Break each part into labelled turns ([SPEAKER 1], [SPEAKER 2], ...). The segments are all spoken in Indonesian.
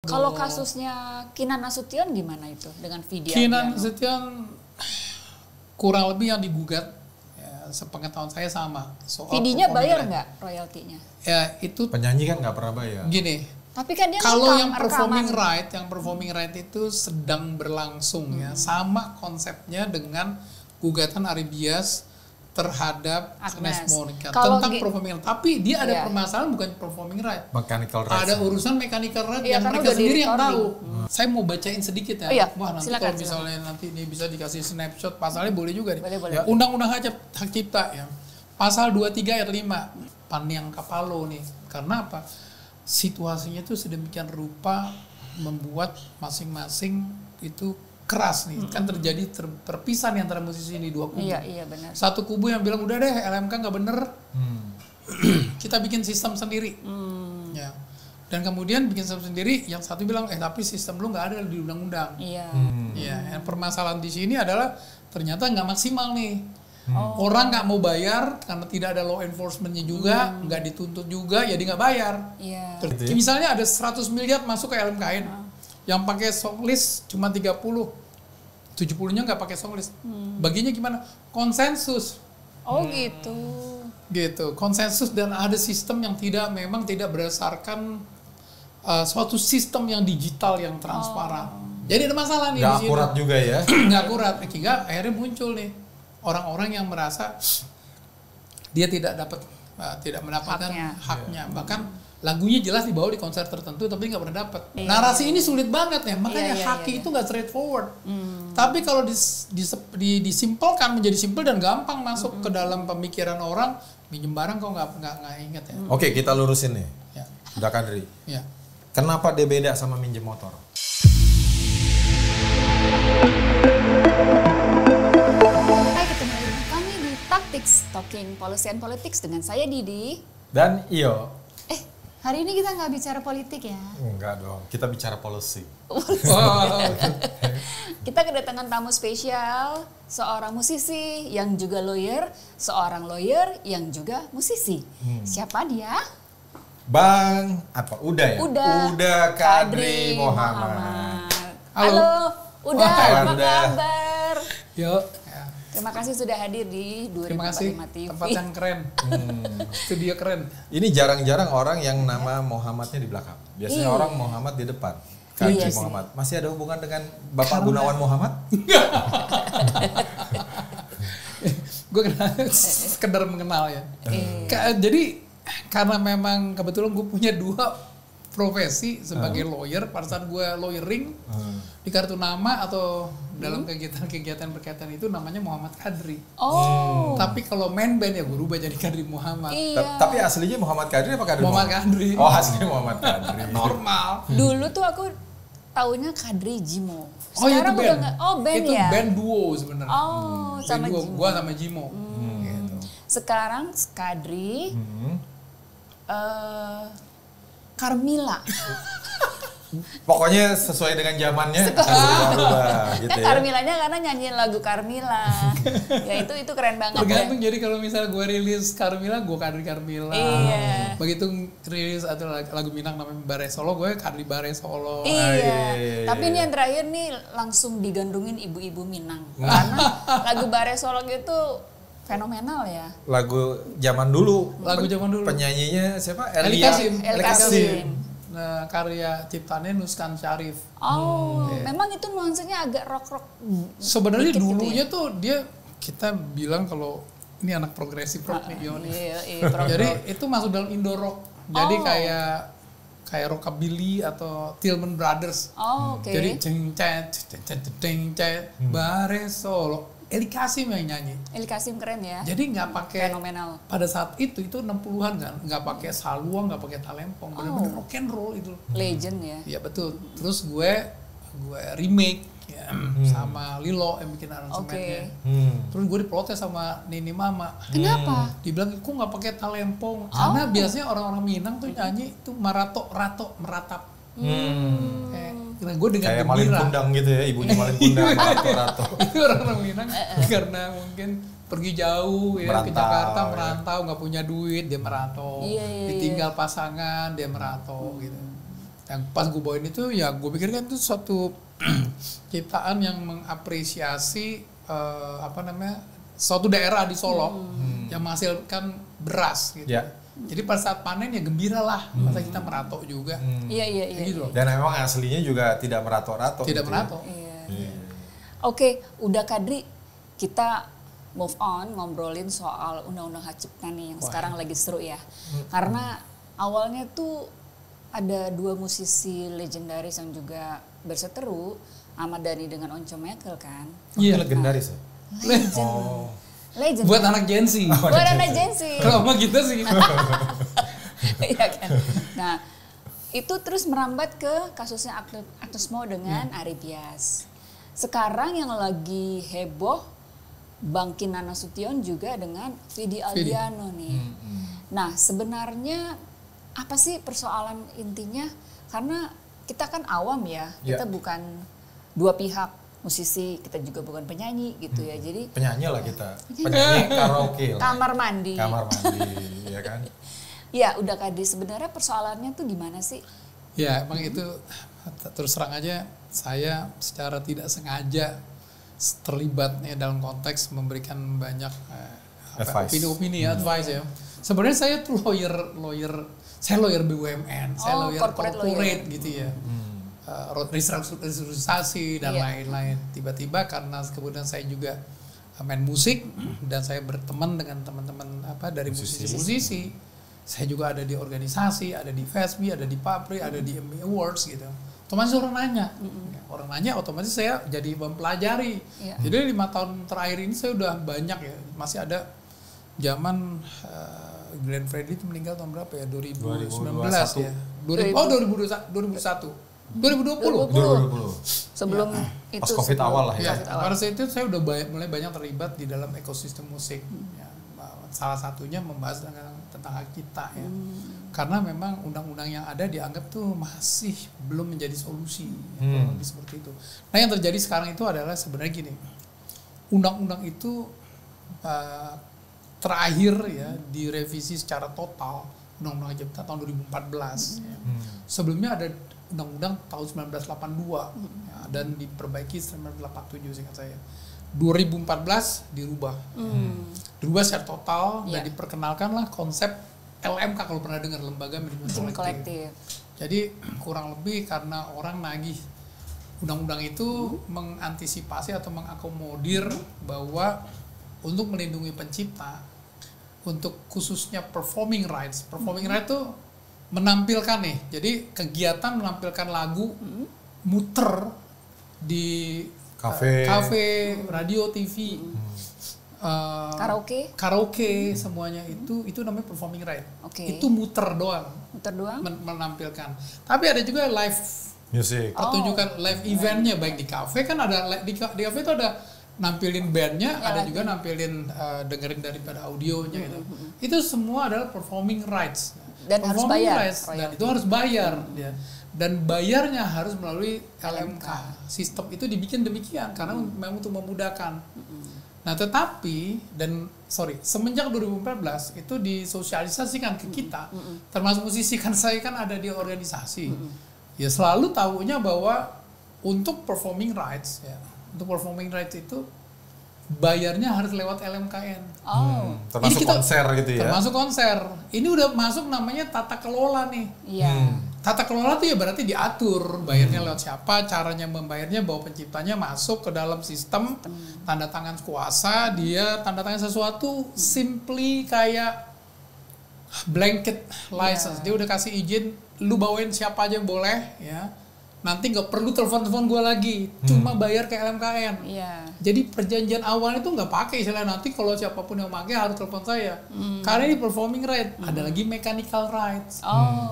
[SPEAKER 1] Kalau kasusnya Kinan Nasution gimana itu dengan Vidi
[SPEAKER 2] Kinan
[SPEAKER 1] Ardiano?
[SPEAKER 2] Nasution kurang lebih yang digugat, ya, sepengetahuan saya sama.
[SPEAKER 1] Vidinya bayar nggak royaltinya?
[SPEAKER 2] Ya itu
[SPEAKER 3] penyanyi kan nggak pernah bayar.
[SPEAKER 2] gini.
[SPEAKER 1] Tapi kan dia
[SPEAKER 2] Kalau
[SPEAKER 1] rekam-
[SPEAKER 2] yang performing
[SPEAKER 1] rekaman.
[SPEAKER 2] right, itu sedang berlangsung ya, sama konsepnya dengan gugatan Ari Bias terhadap Agnes Monica
[SPEAKER 1] Kalau
[SPEAKER 2] tentang
[SPEAKER 1] gi-
[SPEAKER 2] performing right. Tapi dia ada
[SPEAKER 1] Iya.
[SPEAKER 2] permasalahan bukan performing right.
[SPEAKER 3] Mechanical rights.
[SPEAKER 2] Ada urusan mechanical right
[SPEAKER 1] Iya,
[SPEAKER 2] yang
[SPEAKER 1] karena
[SPEAKER 2] mereka
[SPEAKER 1] udah
[SPEAKER 2] sendiri yang tahu.
[SPEAKER 1] di-recording.
[SPEAKER 2] Saya mau bacain sedikit ya.
[SPEAKER 1] Oh iya,
[SPEAKER 2] Wah nanti
[SPEAKER 1] silakan,
[SPEAKER 2] kalau misalnya nanti ini bisa dikasih snapshot, pasalnya boleh juga nih.
[SPEAKER 1] Boleh, boleh.
[SPEAKER 2] Ya, Undang-undang hak cipta ya. Pasal 23 ayat 5. Paniang Kapalo nih. Karena apa? Situasinya itu sedemikian rupa membuat masing-masing itu keras nih. Kan terjadi perpisahan antara musisi ini dua kubu.
[SPEAKER 1] Iya, iya benar.
[SPEAKER 2] Satu kubu yang bilang udah deh LMK nggak bener, kita bikin sistem sendiri. Ya. Dan kemudian bikin sistem sendiri, yang satu bilang tapi sistem lu nggak ada di undang-undang.
[SPEAKER 1] Iya.
[SPEAKER 2] Ya, yang permasalahan di sini adalah ternyata nggak maksimal nih.
[SPEAKER 1] Oh.
[SPEAKER 2] Orang nggak mau bayar karena tidak ada law enforcementnya juga, nggak dituntut juga, jadi nggak bayar.
[SPEAKER 1] Iya.
[SPEAKER 2] Terus, misalnya ada 100 miliar masuk ke LMKN, yang pakai song list cuma 30, 70-nya nggak pakai song list. Baginya gimana? Konsensus.
[SPEAKER 1] Oh gitu.
[SPEAKER 2] Gitu, konsensus dan ada sistem yang memang tidak berdasarkan suatu sistem yang digital yang transparan. Jadi ada masalah nih
[SPEAKER 3] Nggak
[SPEAKER 2] di situ.
[SPEAKER 3] akurat juga ya.
[SPEAKER 2] Nggak akurat, sehingga akhirnya muncul nih orang-orang yang merasa dia tidak mendapatkan haknya. Bahkan lagunya jelas dibawa di konser tertentu tapi nggak pernah dapat. Narasi ini sulit banget ya, makanya haki itu nggak straightforward. Tapi kalau disimpelkan menjadi simpel dan gampang masuk ke dalam pemikiran orang, minjem barang kok nggak inget ya.
[SPEAKER 3] Oke, kita lurusin nih.
[SPEAKER 2] Ya.
[SPEAKER 3] Udah Kadri.
[SPEAKER 2] Ya.
[SPEAKER 3] Kenapa dia beda sama minjem motor?
[SPEAKER 1] Hai, ketemu lagi kami di Tactics Talking Policy and Politics dengan saya Didi.
[SPEAKER 3] Dan Iyo.
[SPEAKER 1] Hari ini kita nggak bicara politik ya.
[SPEAKER 3] Enggak dong, kita bicara policy.
[SPEAKER 1] Kita kedatangan tamu spesial, seorang musisi yang juga lawyer, seorang lawyer yang juga musisi. Siapa dia?
[SPEAKER 3] Bang, apa? Udah ya? Udah Kadri Muhammad.
[SPEAKER 1] Halo, Udah, apa
[SPEAKER 3] Anda.
[SPEAKER 1] kabar?
[SPEAKER 2] Yuk.
[SPEAKER 1] Terima kasih sudah hadir di
[SPEAKER 2] Terima kasih,
[SPEAKER 1] 2045 TV.
[SPEAKER 2] tempat yang keren. Studio keren.
[SPEAKER 3] Ini jarang-jarang orang yang nama Muhammadnya di belakang. Biasanya
[SPEAKER 1] Iya.
[SPEAKER 3] orang Muhammad di depan. Kadri
[SPEAKER 1] Iya sih.
[SPEAKER 3] Muhammad. Masih ada hubungan dengan Bapak Gunawan Muhammad?
[SPEAKER 2] Gue sekedar mengenal ya. Jadi karena memang kebetulan gue punya dua profesi sebagai lawyer. Pada saat gue lawyering di kartu nama atau dalam kegiatan-kegiatan berkaitan itu namanya Muhammad Kadri.
[SPEAKER 1] Oh.
[SPEAKER 2] Tapi kalau main band ya gue rubah jadi Kadri Muhammad.
[SPEAKER 1] Iya.
[SPEAKER 3] Tapi aslinya Muhammad Kadri apa Kadri
[SPEAKER 2] Muhammad Kadri.
[SPEAKER 3] Oh, aslinya Muhammad Kadri.
[SPEAKER 2] Normal.
[SPEAKER 1] Dulu tuh aku taunya Kadri Jimo.
[SPEAKER 2] Oh iya, itu
[SPEAKER 1] Sekarang
[SPEAKER 2] band.
[SPEAKER 1] udah nggak. Oh band
[SPEAKER 2] itu
[SPEAKER 1] ya.
[SPEAKER 2] band duo sebenarnya.
[SPEAKER 1] Oh sama
[SPEAKER 2] Band duo,
[SPEAKER 1] Jimo.
[SPEAKER 2] gua sama Jimo. Gitu.
[SPEAKER 1] Sekarang Kadri, Carmilla.
[SPEAKER 3] Pokoknya sesuai dengan zamannya berubah-ubah gitu
[SPEAKER 1] Kan
[SPEAKER 3] ya.
[SPEAKER 1] Carmillanya karena nyanyiin lagu Carmilla. Ya itu keren banget
[SPEAKER 2] Tergantung
[SPEAKER 1] ya.
[SPEAKER 2] jadi kalau misalnya gue rilis Carmilla, gue Kadri Carmilla.
[SPEAKER 1] Iya.
[SPEAKER 2] Begitu rilis atau lagu Minang namanya Bare Solo, gue Kadri Bare Solo.
[SPEAKER 1] Iya.
[SPEAKER 3] iya.
[SPEAKER 1] Tapi ini yang terakhir nih langsung digandungin ibu-ibu Minang. Karena lagu Bare Solo gitu fenomenal ya.
[SPEAKER 3] Lagu zaman dulu.
[SPEAKER 2] Lagu zaman dulu.
[SPEAKER 3] Penyanyinya siapa?
[SPEAKER 2] Eli
[SPEAKER 3] Elia
[SPEAKER 2] Kasim.
[SPEAKER 1] Eli Kasim.
[SPEAKER 2] Nah, karya ciptaannya Nuskan Syarif.
[SPEAKER 1] Oh, memang itu nuansanya agak rock-rock.
[SPEAKER 2] Sebenarnya
[SPEAKER 1] dikit gitu
[SPEAKER 2] dulunya tuh kita bilang kalau ini anak progresif rock nih, Yon.
[SPEAKER 1] Iya,
[SPEAKER 2] Jadi itu masuk dalam Indo rock. Jadi kayak rockabilly atau Tillman Brothers.
[SPEAKER 1] Oh, oke.
[SPEAKER 2] Jadi ceng cet Bare Solo. Eli Kasim yang nyanyi.
[SPEAKER 1] Eli Kasim keren ya.
[SPEAKER 2] Jadi nggak pakai
[SPEAKER 1] Fenomenal.
[SPEAKER 2] pada saat itu 60-an kan, nggak pakai saluang, nggak pakai talempong, bener-bener rock and roll itu.
[SPEAKER 1] Legend ya.
[SPEAKER 2] Iya betul. Terus gue remake ya, sama Lilo yang bikin aransemennya. Terus gue diprotes sama Nini Mama.
[SPEAKER 1] Kenapa?
[SPEAKER 2] Dibilang kok nggak pakai talempong. Karena biasanya orang-orang Minang tuh nyanyi itu meratap. Nah, gue dengan
[SPEAKER 3] kayak malin
[SPEAKER 2] gembira.
[SPEAKER 3] kundang gitu ya, ibunya malin kundang rato-rato.
[SPEAKER 2] Itu orang-orang Minang karena mungkin pergi jauh ya ke
[SPEAKER 3] Merantau,
[SPEAKER 2] Jakarta,
[SPEAKER 3] ya.
[SPEAKER 2] merantau, nggak punya duit, dia merantau.
[SPEAKER 1] Iya.
[SPEAKER 2] Ditinggal pasangan, dia merantau gitu. Yang pas gue bawain itu ya gue pikirkan itu suatu ciptaan yang mengapresiasi suatu daerah di Solo yang menghasilkan beras gitu.
[SPEAKER 3] Ya.
[SPEAKER 2] Jadi pada saat panen ya gembira lah, masa kita meratok juga.
[SPEAKER 1] Iya.
[SPEAKER 2] Gitu loh.
[SPEAKER 3] Dan memang aslinya juga tidak meratok-ratok.
[SPEAKER 2] Tidak
[SPEAKER 3] gitu
[SPEAKER 2] meratok.
[SPEAKER 1] Iya. Oke, udah Kadri, kita move on ngobrolin soal undang-undang hak cipta nih yang sekarang lagi seru ya. Karena awalnya tuh ada 2 musisi legendaris yang juga berseteru, Ahmad Dhani dengan Once Mekel kan.
[SPEAKER 3] Iya. Legendaris ya?
[SPEAKER 1] Legend. Legend.
[SPEAKER 2] Buat anak Gen Z.
[SPEAKER 1] Buat anak Gen Z.
[SPEAKER 2] Kalau sama kita sih.
[SPEAKER 1] Iya kan. Nah, itu terus merambat ke kasusnya Agnes Mo dengan Ari Bias. Sekarang yang lagi heboh Bang Kinan Nasution juga dengan Vidi Aldiano nih. Nah, sebenarnya apa sih persoalan intinya? Karena kita kan awam ya, kita bukan dua pihak, musisi, kita juga bukan penyanyi gitu ya. Jadi
[SPEAKER 3] penyanyi lah kita. Penyanyi karaoke lah.
[SPEAKER 1] Kamar mandi.
[SPEAKER 3] Kamar mandi, ya kan?
[SPEAKER 1] Ya, udah Kadri, sebenarnya persoalannya tuh di mana sih?
[SPEAKER 2] Ya, emang itu terus terang aja saya secara tidak sengaja terlibat ya dalam konteks memberikan banyak opini-opini, advice ya. Sebenarnya saya tuh lawyer BUMN, saya lawyer corporate gitu ya. Restrukturisasi dan lain-lain. Tiba-tiba karena kemudian saya juga main musik dan saya berteman dengan teman-teman dari musisi-musisi. Saya juga ada di organisasi, ada di FESBI, ada di PAPRI, ada di Emmy Awards gitu. Otomatis orang nanya, otomatis saya jadi mempelajari. Jadi 5 tahun terakhir ini saya udah banyak ya, masih ada zaman Glenn Fredly itu meninggal tahun berapa ya? 2019 ya. 2020.
[SPEAKER 1] Sebelum itu
[SPEAKER 3] pas Covid awal lah ya.
[SPEAKER 2] Pada saat itu saya udah mulai banyak terlibat di dalam ekosistem musik. Ya, salah satunya membahas tentang hak cipta ya. Karena memang undang-undang yang ada dianggap tuh masih belum menjadi solusi. Seperti itu. Nah, yang terjadi sekarang itu adalah sebenarnya gini. Undang-undang itu terakhir ya direvisi secara total Undang-Undang Cipta tahun 2014 ya. Sebelumnya ada Undang-Undang tahun 1982 ya, dan diperbaiki 1987 seingat saya. 2014 dirubah. Dirubah secara total dan diperkenalkanlah konsep LMK, kalau pernah dengar, lembaga manajemen kolektif. Jadi kurang lebih karena orang nagih undang-undang itu mengantisipasi atau mengakomodir bahwa untuk melindungi pencipta, untuk khususnya performing rights itu menampilkan nih, jadi kegiatan menampilkan lagu muter di kafe, radio, TV, karaoke semuanya itu namanya performing right. Itu muter doang menampilkan. Tapi ada juga live music, pertunjukan live eventnya, baik di kafe kan ada di kafe itu ada nampilin bandnya, ada juga nampilin dengerin daripada audionya gitu. Itu semua adalah performing rights.
[SPEAKER 1] Dan harus bayar.
[SPEAKER 2] Dan itu harus bayar ya. Dan bayarnya harus melalui LMK. Sistem itu dibikin demikian karena memang untuk memudahkan. Nah, tetapi semenjak 2014 itu disosialisasikan ke kita, termasuk musisi, kan saya kan ada di organisasi. Ya selalu tahunya bahwa untuk performing rights itu bayarnya harus lewat LMKN.
[SPEAKER 3] Termasuk konser gitu ya.
[SPEAKER 2] Termasuk konser. Ini udah masuk namanya tata kelola nih. Tata kelola tuh ya berarti diatur bayarnya lewat siapa, caranya membayarnya, bahwa penciptanya masuk ke dalam sistem, tanda tangan kuasa, dia tanda tangan sesuatu simply kayak blanket license. Dia udah kasih izin, lu bawain siapa aja yang boleh ya. Nanti nggak perlu telepon gue lagi, cuma bayar ke LMKN. Jadi perjanjian awal itu nggak pakai istilah nanti kalau siapapun yang pakai harus telepon saya. Karena ini performing right, ada lagi mechanical rights.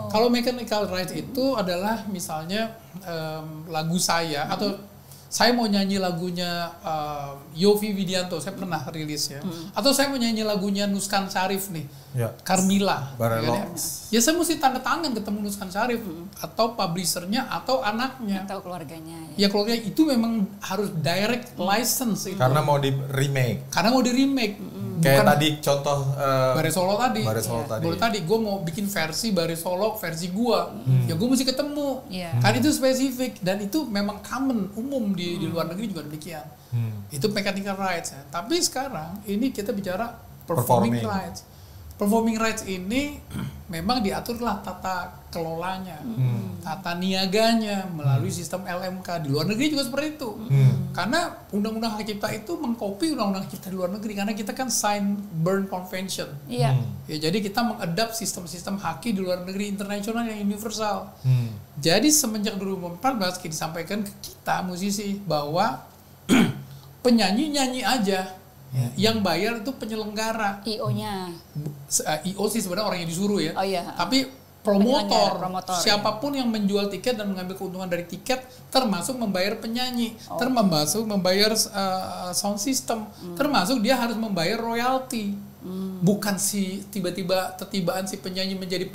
[SPEAKER 2] Kalau mechanical rights itu adalah misalnya lagu saya atau saya mau nyanyi lagunya Yovie Widianto, saya pernah rilis ya. Atau saya mau nyanyi lagunya Nuskan Syarif nih, Carmila. Ya saya mesti tanda tangan ketemu Nuskan Syarif atau publishernya atau anaknya
[SPEAKER 1] atau keluarganya.
[SPEAKER 2] Ya keluarganya itu memang harus direct license itu.
[SPEAKER 3] Karena mau di remake. Kayak tadi contoh
[SPEAKER 2] Bare Solo tadi.
[SPEAKER 3] Bare Solo tadi.
[SPEAKER 2] Baru tadi gue mau bikin versi Bare Solo versi gue, ya gue mesti ketemu. Kan itu spesifik dan itu memang common umum di luar negeri juga demikian. Itu mechanical rights ya. Tapi sekarang ini kita bicara performing rights. Performing rights ini memang diaturlah tata kelolanya, tata niaganya melalui sistem LMK. Di luar negeri juga seperti itu. Karena Undang-Undang Hak Cipta itu mengcopy Undang-Undang Hak Cipta di luar negeri karena kita kan sign Berne Convention. Ya, jadi kita mengadap sistem-sistem haki di luar negeri internasional yang universal. Jadi semenjak 2014 kita disampaikan ke kita musisi bahwa penyanyi nyanyi aja. Yang bayar itu penyelenggara.
[SPEAKER 1] IO-nya.
[SPEAKER 2] IO sih sebenarnya orang yang disuruh ya.
[SPEAKER 1] Oh iya.
[SPEAKER 2] Tapi promotor siapapun
[SPEAKER 1] ya.
[SPEAKER 2] yang menjual tiket dan mengambil keuntungan dari tiket, termasuk membayar penyanyi, termasuk membayar sound system, termasuk dia harus membayar royalti. Bukan si tiba-tiba tetibaan si penyanyi menjadi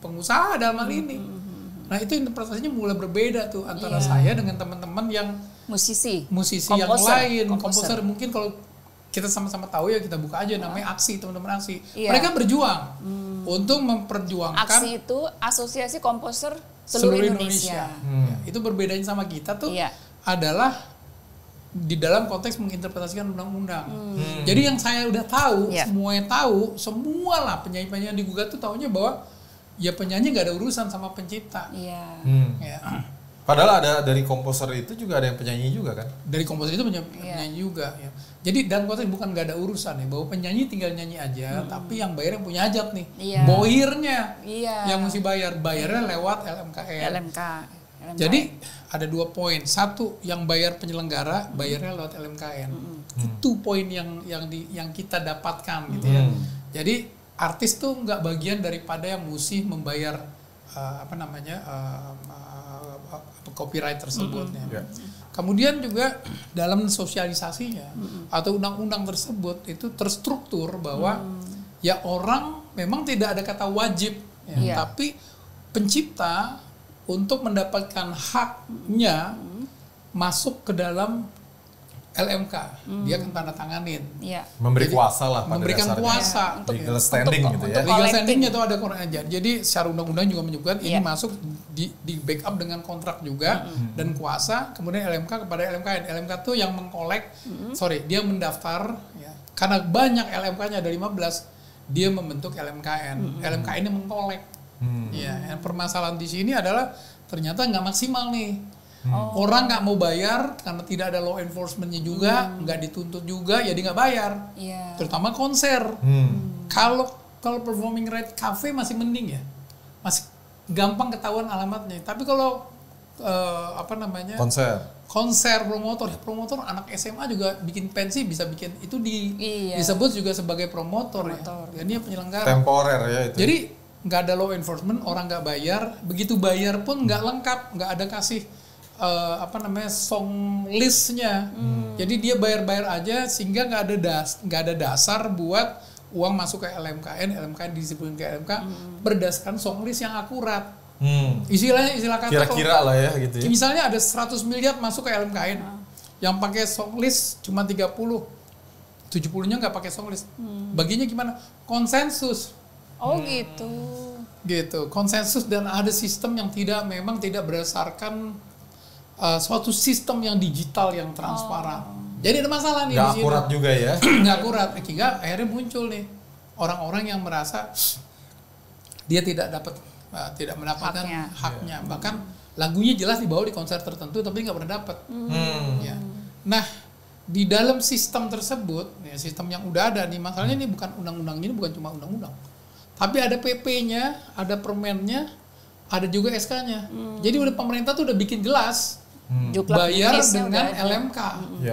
[SPEAKER 2] pengusaha dalam hal ini. Nah itu interpretasinya mulai berbeda tuh antara saya dengan teman-teman yang musisi yang lain, komposer. Mungkin kalau kita sama-sama tahu ya kita buka aja namanya AKSI, teman-teman AKSI. Mereka berjuang untuk memperjuangkan.
[SPEAKER 1] AKSI itu Asosiasi Komposer Seluruh Indonesia.
[SPEAKER 2] Itu berbedanya sama kita tuh adalah di dalam konteks menginterpretasikan undang-undang. Jadi yang saya udah tahu, semuanya tahu, semualah penyanyi-penyanyi yang digugat tuh taunya bahwa ya penyanyi nggak ada urusan sama pencipta.
[SPEAKER 3] Padahal ada dari komposer itu juga ada yang penyanyi juga kan?
[SPEAKER 2] Dari komposer itu penyanyi juga. Ya. Jadi dalam konteks bukan nggak ada urusan ya, bahwa penyanyi tinggal nyanyi aja, tapi yang bayar yang punya hajat nih, bohirnya yang mesti bayarnya lewat LMKN. Jadi ada 2 poin. Satu, yang bayar penyelenggara bayarnya lewat LMKN. Itu poin yang kita dapatkan gitu ya. Jadi artis tuh nggak bagian daripada yang mesti membayar copyright tersebut. Kemudian juga dalam sosialisasinya atau undang-undang tersebut itu terstruktur bahwa ya orang memang tidak ada kata wajib, tapi pencipta untuk mendapatkan haknya masuk ke dalam LMK, dia akan tanda tanganin.
[SPEAKER 3] Memberi kuasa lah pada
[SPEAKER 2] memberikan
[SPEAKER 3] dasarnya.
[SPEAKER 2] kuasa
[SPEAKER 3] legal standing gitu ya.
[SPEAKER 2] Legal standingnya itu ada kontrak aja. Jadi secara undang-undang juga menyebutkan ini masuk di backup dengan kontrak juga dan kuasa. Kemudian LMK kepada LMKN. LMK tuh yang mengkolek, dia mendaftar ya. Karena banyak LMK-nya ada 15, dia membentuk LMKN. LMKN ini mengkolek. Ya, permasalahan di sini adalah ternyata nggak maksimal nih. Orang nggak mau bayar karena tidak ada law enforcement-nya juga, nggak dituntut juga, ya dia nggak bayar. Terutama konser. Kalau performing right cafe masih mending ya, masih gampang ketahuan alamatnya. Tapi kalau konser promotor anak SMA juga bikin pensi bisa bikin itu disebut juga sebagai promotor. Ya. Dia penyelenggara.
[SPEAKER 3] Temporer ya itu.
[SPEAKER 2] Jadi nggak ada law enforcement, orang nggak bayar, begitu bayar pun nggak lengkap, nggak ada kasih song listnya. Jadi dia bayar aja sehingga nggak ada dasar buat uang masuk ke LMKN disebutkan ke LMK berdasarkan song list yang akurat. Istilah kata
[SPEAKER 3] kira-kira lah ya gitu ya.
[SPEAKER 2] Misalnya ada 100 miliar masuk ke LMKN yang pakai song list cuma 30, 70-nya nggak pakai song list. Baginya gimana? Konsensus. Gitu. Konsensus dan ada sistem yang memang tidak berdasarkan suatu sistem yang digital yang transparan. Jadi ada masalah nih
[SPEAKER 3] di sini. Nggak akurat juga ya.
[SPEAKER 2] Nggak akurat. Hingga akhirnya muncul nih orang-orang yang merasa dia tidak mendapatkan haknya. Bahkan lagunya jelas dibawa di konser tertentu tapi nggak pernah dapat. Ya. Nah di dalam sistem tersebut, ya, sistem yang udah ada nih, masalahnya ini bukan undang-undang, ini bukan cuma undang-undang, tapi ada PP-nya, ada permennya, ada juga SK-nya. Jadi udah pemerintah tuh udah bikin jelas. Bayar dengan LMK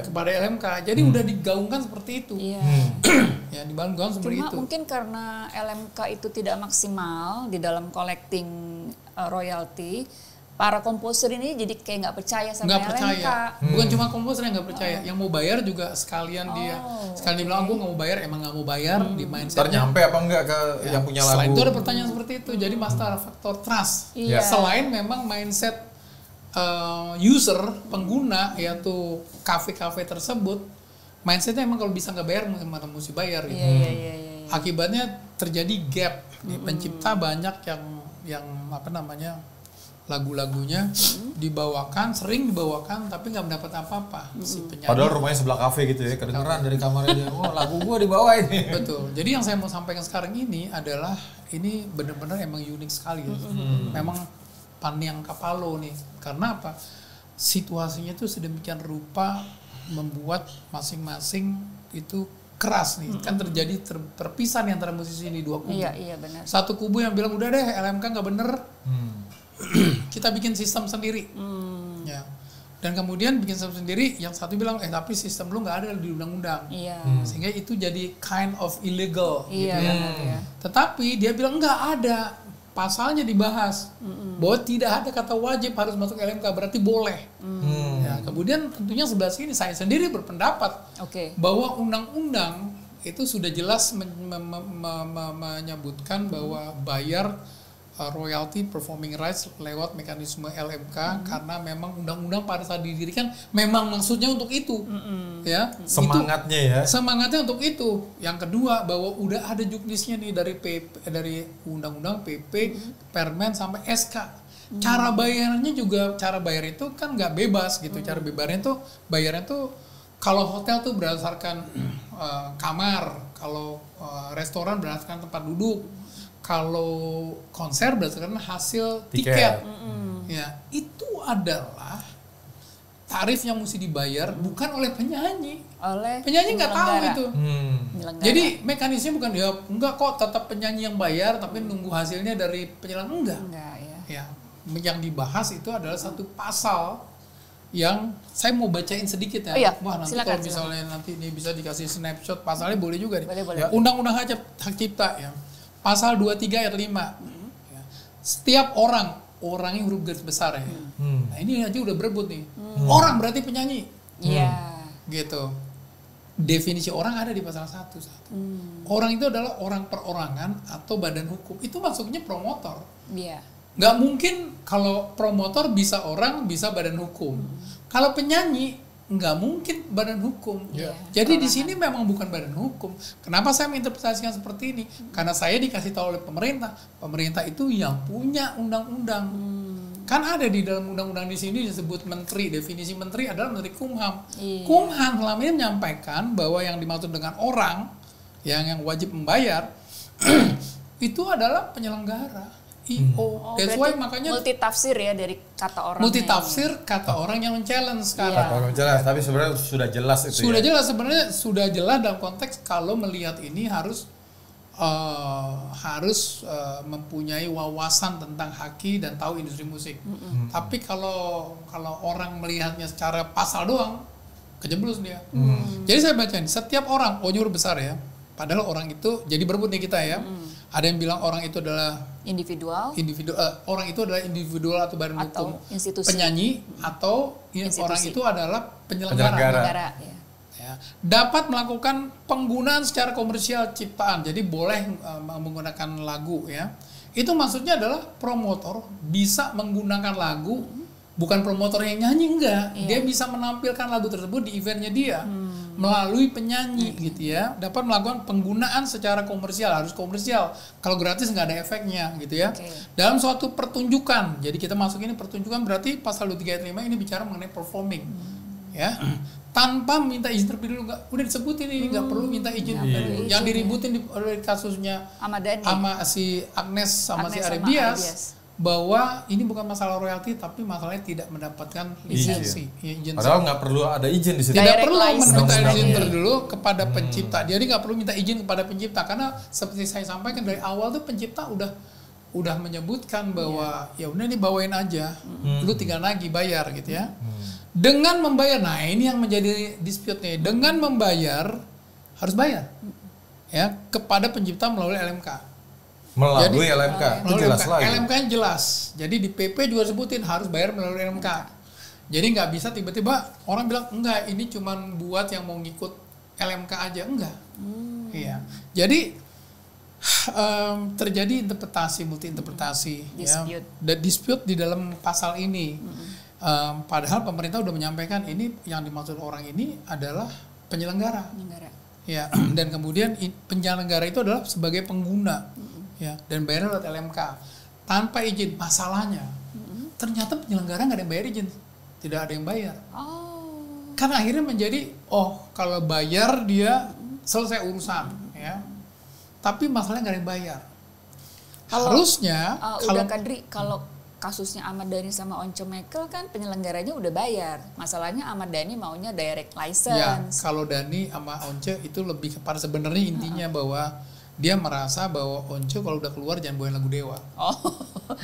[SPEAKER 2] kepada LMK. Jadi udah digaungkan seperti itu. Ya, digaungkan seperti itu.
[SPEAKER 1] Mungkin karena LMK itu tidak maksimal di dalam collecting royalty, para komposer ini jadi kayak nggak percaya sama LMK.
[SPEAKER 2] Bukan cuma komposer yang nggak percaya, yang mau bayar juga sekalian dia bilang gue nggak mau bayar, emang nggak mau bayar di mindsetnya.
[SPEAKER 3] Ternyampe apa enggak ke yang punya lagu?
[SPEAKER 2] Selain itu ada pertanyaan seperti itu. Jadi masalah faktor trust. Selain memang mindset user, pengguna, yaitu kafe-kafe tersebut, mindsetnya emang kalau bisa nggak bayar mana mesti bayar gitu.
[SPEAKER 1] Iya.
[SPEAKER 2] Akibatnya terjadi gap. Pencipta banyak yang apa namanya lagu-lagunya sering dibawakan tapi nggak mendapat apa-apa si penyanyi.
[SPEAKER 3] Padahal rumahnya sebelah kafe gitu ya, kedengeran dari kamarnya dia, oh lagu gua dibawain.
[SPEAKER 2] Betul. Jadi yang saya mau sampaikan sekarang ini adalah ini benar-benar emang unik sekali ya. Memang Paniang Kapalo nih. Karena apa? Situasinya tuh sedemikian rupa membuat masing-masing itu keras nih. Kan terjadi perpisahan antara musisi ini dua kubu.
[SPEAKER 1] Iya benar.
[SPEAKER 2] Satu kubu yang bilang udah deh LMK nggak bener. Kita bikin sistem sendiri. Ya. Dan kemudian bikin sistem sendiri, yang satu bilang tapi sistem lu nggak ada di undang-undang.
[SPEAKER 1] Iya.
[SPEAKER 2] Sehingga itu jadi kind of illegal gitu
[SPEAKER 1] Iya,
[SPEAKER 2] ya.
[SPEAKER 1] benar, ya.
[SPEAKER 2] Tetapi dia bilang nggak ada. Pasalnya dibahas bahwa tidak ada kata wajib harus masuk LMK, berarti boleh. Ya, kemudian tentunya sebelah sini saya sendiri berpendapat bahwa undang-undang itu sudah jelas menyebutkan bahwa bayar royalty performing rights lewat mekanisme LMK karena memang undang-undang pada saat didirikan memang maksudnya untuk itu. Ya,
[SPEAKER 3] semangatnya
[SPEAKER 2] semangatnya untuk itu. Yang kedua bahwa udah ada juknisnya nih dari undang-undang, PP, Permen sampai SK. Cara bayarnya juga, cara bayar itu kan nggak bebas gitu. Cara bayarnya tuh kalau hotel tuh berdasarkan kamar, kalau restoran berdasarkan tempat duduk, kalau konser berdasarkan hasil tiket. Ya, itu adalah tarif yang mesti dibayar bukan oleh penyanyi. Penyanyi nggak tahu itu. Jadi mekanisme bukan dia enggak kok tetap penyanyi yang bayar tapi nunggu hasilnya dari penyelenggara enggak ya. Yang dibahas itu adalah satu pasal yang saya mau bacain sedikit ya. Wah, nanti silakan, kalau misalnya nanti ini bisa dikasih snapshot pasalnya boleh juga nih.
[SPEAKER 1] Boleh.
[SPEAKER 2] Undang-undang hak cipta ya. Pasal 23 ayat 5. Ya. Setiap orangnya huruf garis besar ya. Nah, ini aja udah berebut nih. Orang berarti penyanyi.
[SPEAKER 1] Iya.
[SPEAKER 2] Gitu. Definisi orang ada di pasal 1. Orang itu adalah orang perorangan atau badan hukum. Itu masuknya promotor.
[SPEAKER 1] Iya.
[SPEAKER 2] Nggak mungkin kalau promotor bisa orang, bisa badan hukum. Kalau penyanyi nggak mungkin badan hukum. Jadi di sini memang bukan badan hukum. Kenapa saya menginterpretasikan seperti ini? Karena saya dikasih tahu oleh pemerintah. Pemerintah itu yang punya undang-undang. Kan ada di dalam undang-undang di sini disebut menteri. Definisi menteri adalah Menteri Kumham. Kumham selama ini menyampaikan bahwa yang dimaksud dengan orang yang wajib membayar itu adalah penyelenggara. That's why makanya
[SPEAKER 1] multitafsir ya dari kata orang.
[SPEAKER 2] Multitafsir kata orang yang men-challenge sekarang.
[SPEAKER 3] Kata orang jelas, tapi sebenarnya sudah jelas itu.
[SPEAKER 2] Sudah jelas dalam konteks kalau melihat ini harus mempunyai wawasan tentang haki dan tahu industri musik. Tapi kalau orang melihatnya secara pasal doang, kejeblus dia. Jadi saya bacain, setiap orang, huruf besar ya. Padahal orang itu jadi berebut nih kita ya. Ada yang bilang orang itu adalah individual, orang itu adalah individual atau badan hukum, institusi, penyanyi, atau orang itu adalah penyelenggara. Ya. Dapat melakukan penggunaan secara komersial ciptaan, jadi boleh menggunakan lagu ya. Itu maksudnya adalah promotor bisa menggunakan lagu, bukan promotor yang nyanyi enggak, dia bisa menampilkan lagu tersebut di eventnya dia. Melalui penyanyi gitu ya, dapat melakukan penggunaan secara komersial, harus komersial. Kalau gratis nggak ada efeknya gitu ya. Dalam suatu pertunjukan, jadi kita masuk ini pertunjukan berarti pasal 23 ayat 5 ini bicara mengenai performing, ya. Tanpa minta izin terlebih dulu, udah disebutin ini nggak perlu minta izin. Yang diributin oleh kasusnya sama si Agnes sama si Arebias. Bahwa ini bukan masalah royalti tapi masalahnya tidak mendapatkan lisensi.
[SPEAKER 3] Padahal nggak perlu ada izin di situ.
[SPEAKER 2] Tidak perlu meminta izin dulu kepada pencipta. Jadi nggak perlu minta izin kepada pencipta karena seperti saya sampaikan dari awal tuh pencipta udah menyebutkan bahwa ya udah nih bawain aja, lu tinggal lagi bayar gitu ya. Dengan membayar, nah ini yang menjadi dispute nih. Dengan membayar harus bayar ya kepada pencipta melalui LMK.
[SPEAKER 3] Melalui LMK, itu jelas lagi.
[SPEAKER 2] LMK-nya jelas. Jadi di PP juga sebutin harus bayar melalui LMK. Jadi nggak bisa tiba-tiba orang bilang enggak ini cuma buat yang mau ngikut LMK aja, enggak. Iya. Jadi terjadi multi interpretasi, ya. Dan dispute di dalam pasal ini. Padahal pemerintah udah menyampaikan ini yang dimaksud orang ini adalah penyelenggara. Ya, dan kemudian penyelenggara itu adalah sebagai pengguna, ya, dan bayar lewat LMK tanpa izin. Masalahnya, ternyata penyelenggara nggak ada yang bayar izin, tidak ada yang bayar. Karena akhirnya menjadi, kalau bayar dia selesai urusan, ya. Tapi masalahnya nggak ada yang bayar. Harusnya,
[SPEAKER 1] udah Kadri, kalau kasusnya Ahmad Dhani sama Once Mekel kan penyelenggaranya udah bayar. Masalahnya Ahmad Dhani maunya direct license.
[SPEAKER 2] Ya, kalau Dhani sama Once itu lebih kepada sebenarnya intinya bahwa dia merasa bahwa Once kalau udah keluar jangan bawain lagu Dewa.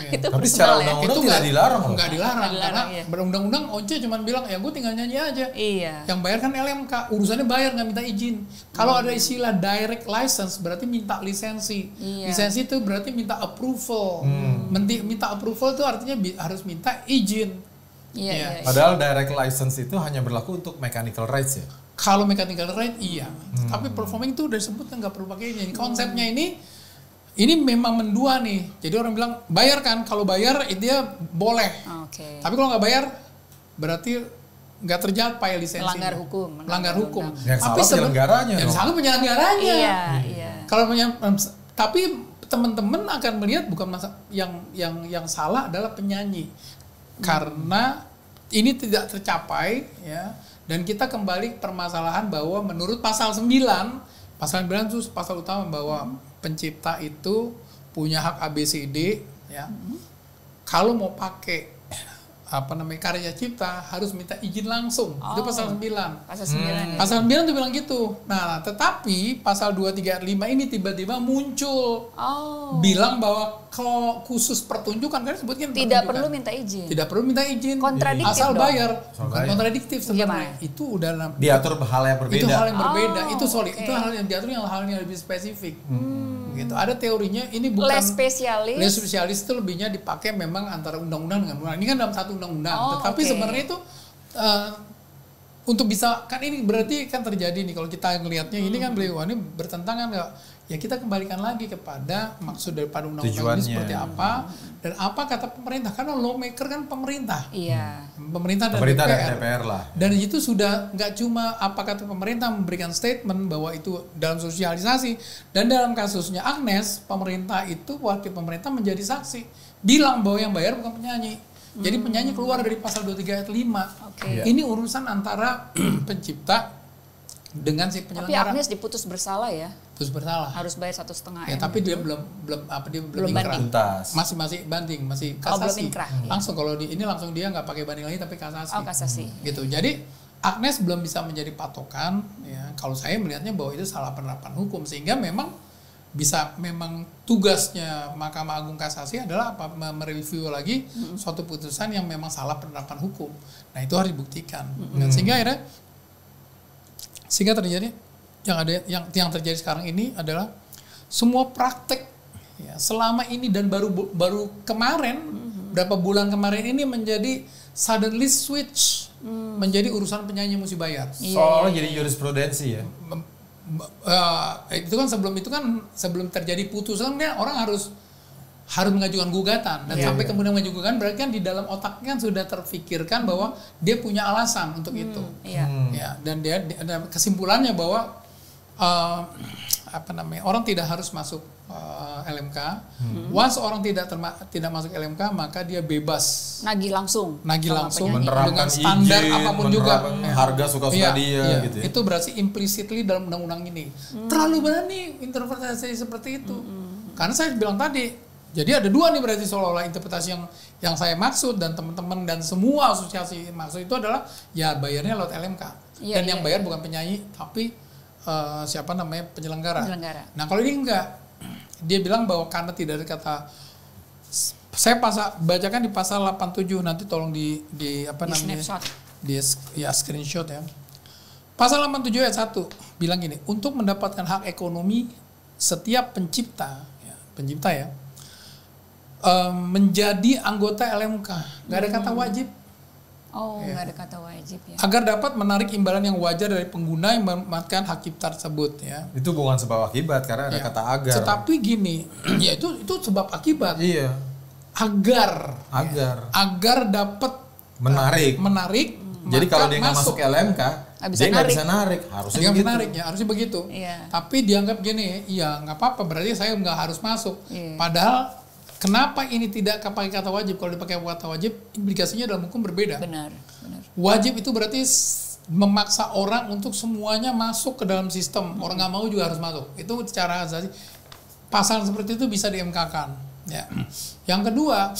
[SPEAKER 1] Itu
[SPEAKER 3] tapi secara
[SPEAKER 1] personal
[SPEAKER 3] undang-undang tidak dilarang.
[SPEAKER 2] Nggak dilarang karena
[SPEAKER 1] iya.
[SPEAKER 2] berundang-undang Once cuma bilang ya gue tinggal nyanyi aja.
[SPEAKER 1] Iya.
[SPEAKER 2] Yang bayar kan LMK, urusannya bayar nggak minta izin. Kalau ada istilah direct license berarti minta lisensi.
[SPEAKER 1] Iya.
[SPEAKER 2] Lisensi itu berarti minta approval. Minta approval itu artinya harus minta izin.
[SPEAKER 1] Iya.
[SPEAKER 3] Padahal direct license itu hanya berlaku untuk mechanical rights ya.
[SPEAKER 2] Kalau mechanical right iya, tapi performing itu udah disebut nggak perlu pakai ini. Konsepnya ini memang mendua nih. Jadi orang bilang bayar kan, kalau bayar dia boleh. Tapi kalau nggak bayar berarti nggak tercapai lisensi. Melanggar hukum.
[SPEAKER 3] Yang salah penyelenggaranya.
[SPEAKER 2] Yang salah penyelenggaranya.
[SPEAKER 1] Iya.
[SPEAKER 2] Kalau tapi teman-teman akan melihat bukan yang salah adalah penyanyi, karena ini tidak tercapai ya. Dan kita kembali permasalahan bahwa menurut pasal 9 itu pasal utama bahwa pencipta itu punya hak ABCD ya. Kalau mau pakai karya cipta harus minta izin langsung. Itu pasal 9.
[SPEAKER 1] Pasal 9 ya.
[SPEAKER 2] Pasal 9 itu bilang gitu. Nah, tetapi pasal 235 ini tiba-tiba muncul. Bilang bahwa kalau khusus pertunjukan kan disebutkan
[SPEAKER 1] tidak perlu minta izin.
[SPEAKER 2] Tidak perlu minta izin.
[SPEAKER 1] Kontradiktif
[SPEAKER 2] asal
[SPEAKER 1] dong.
[SPEAKER 2] Bayar. Kontradiktif sebenarnya. Itu udah
[SPEAKER 3] diatur hal yang berbeda.
[SPEAKER 2] Itu hal yang berbeda. Itu itu hal yang diatur hal yang lebih spesifik. Gitu. Ada teorinya ini bukan
[SPEAKER 1] les spesialis.
[SPEAKER 2] Les spesialis itu lebihnya dipakai memang antara undang-undang dengan undang. Ini kan dalam satu undang-undang. Tetapi sebenarnya itu untuk bisa kan ini berarti kan terjadi nih kalau kita ngelihatnya ini kan beliau ini bertentangan nggak? Ya kita kembalikan lagi kepada maksud daripada undang-undang ini seperti apa dan apa kata pemerintah, karena lawmaker kan pemerintah.
[SPEAKER 1] Iya.
[SPEAKER 2] Pemerintah dan
[SPEAKER 3] DPR lah.
[SPEAKER 2] Dan itu sudah nggak cuma apa kata pemerintah memberikan statement bahwa itu dalam sosialisasi, dan dalam kasusnya Agnes pemerintah itu wakil pemerintah menjadi saksi bilang bahwa yang bayar bukan penyanyi. Jadi penyanyi keluar dari pasal 23 ayat 5. Ini urusan antara pencipta dengan si penyelenggara.
[SPEAKER 1] Tapi Agnes diputus bersalah ya.
[SPEAKER 2] Putus bersalah.
[SPEAKER 1] Harus bayar 1,5 M.
[SPEAKER 2] Ya, tapi dia belum ingkrah. Masih banding, masih kasasi. Langsung kalau ini langsung dia nggak pakai banding lagi tapi kasasi.
[SPEAKER 1] Kasasi.
[SPEAKER 2] Gitu. Jadi Agnes belum bisa menjadi patokan ya. Kalau saya melihatnya bahwa itu salah penerapan hukum, sehingga memang tugasnya Mahkamah Agung Kasasi adalah mereview lagi suatu putusan yang memang salah penerapan hukum. Nah, itu harus dibuktikan. Dan sehingga terjadi yang terjadi sekarang ini adalah semua praktek ya, selama ini dan baru kemarin berapa bulan kemarin ini menjadi suddenly switch menjadi urusan penyanyi mesti bayar.
[SPEAKER 3] Soalnya jadi jurisprudensi ya.
[SPEAKER 2] Itu kan sebelum terjadi putusan orang harus mengajukan gugatan, dan sampai kemudian mengajukan gugatan berarti kan di dalam otaknya kan sudah terfikirkan bahwa dia punya alasan untuk itu. Ya, dan dia kesimpulannya bahwa orang tidak harus masuk LMK. Once orang tidak masuk LMK maka dia bebas
[SPEAKER 1] nagih langsung
[SPEAKER 2] dengan standar apapun juga,
[SPEAKER 3] harga suka-suka dia gitu ya.
[SPEAKER 2] Itu berarti implicitly dalam undang-undang ini. Terlalu berani interpretasi seperti itu. Karena saya bilang tadi, jadi ada dua nih berarti seolah-olah interpretasi yang saya maksud dan teman-teman dan semua asosiasi maksud itu adalah ya bayarnya lewat LMK. Yang bayar bukan penyanyi tapi penyelenggara. Nah, kalau ini enggak, dia bilang bahwa karena tidak ada kata, saya bacakan di pasal 87, nanti tolong di screenshot ya. Pasal 87 ayat 1 bilang gini, untuk mendapatkan hak ekonomi setiap pencipta ya, menjadi anggota LMK, nggak ada kata wajib.
[SPEAKER 1] Nggak ada kata wajib ya.
[SPEAKER 2] Agar dapat menarik imbalan yang wajar dari pengguna yang memanfaatkan hak cipta tersebut ya.
[SPEAKER 3] Itu bukan sebab akibat karena ada kata agar.
[SPEAKER 2] Tetapi gini, ya itu sebab akibat.
[SPEAKER 3] Iya.
[SPEAKER 2] Agar dapat menarik.
[SPEAKER 3] Jadi kalau dia nggak masuk LMK, dia nggak bisa narik, harusnya
[SPEAKER 2] dia
[SPEAKER 3] begitu.
[SPEAKER 2] menarik ya, harusnya begitu.
[SPEAKER 1] Iya.
[SPEAKER 2] Tapi dianggap gini, iya nggak apa-apa, berarti saya nggak harus masuk.
[SPEAKER 1] Iya.
[SPEAKER 2] Padahal kenapa ini tidak pakai kata wajib? Kalau dipakai kata wajib, implikasinya dalam hukum berbeda.
[SPEAKER 1] Benar.
[SPEAKER 2] Wajib itu berarti memaksa orang untuk semuanya masuk ke dalam sistem. Orang nggak mau juga harus masuk. Itu secara asasi. Pasal seperti itu bisa di-MK-kan. Ya. Yang kedua,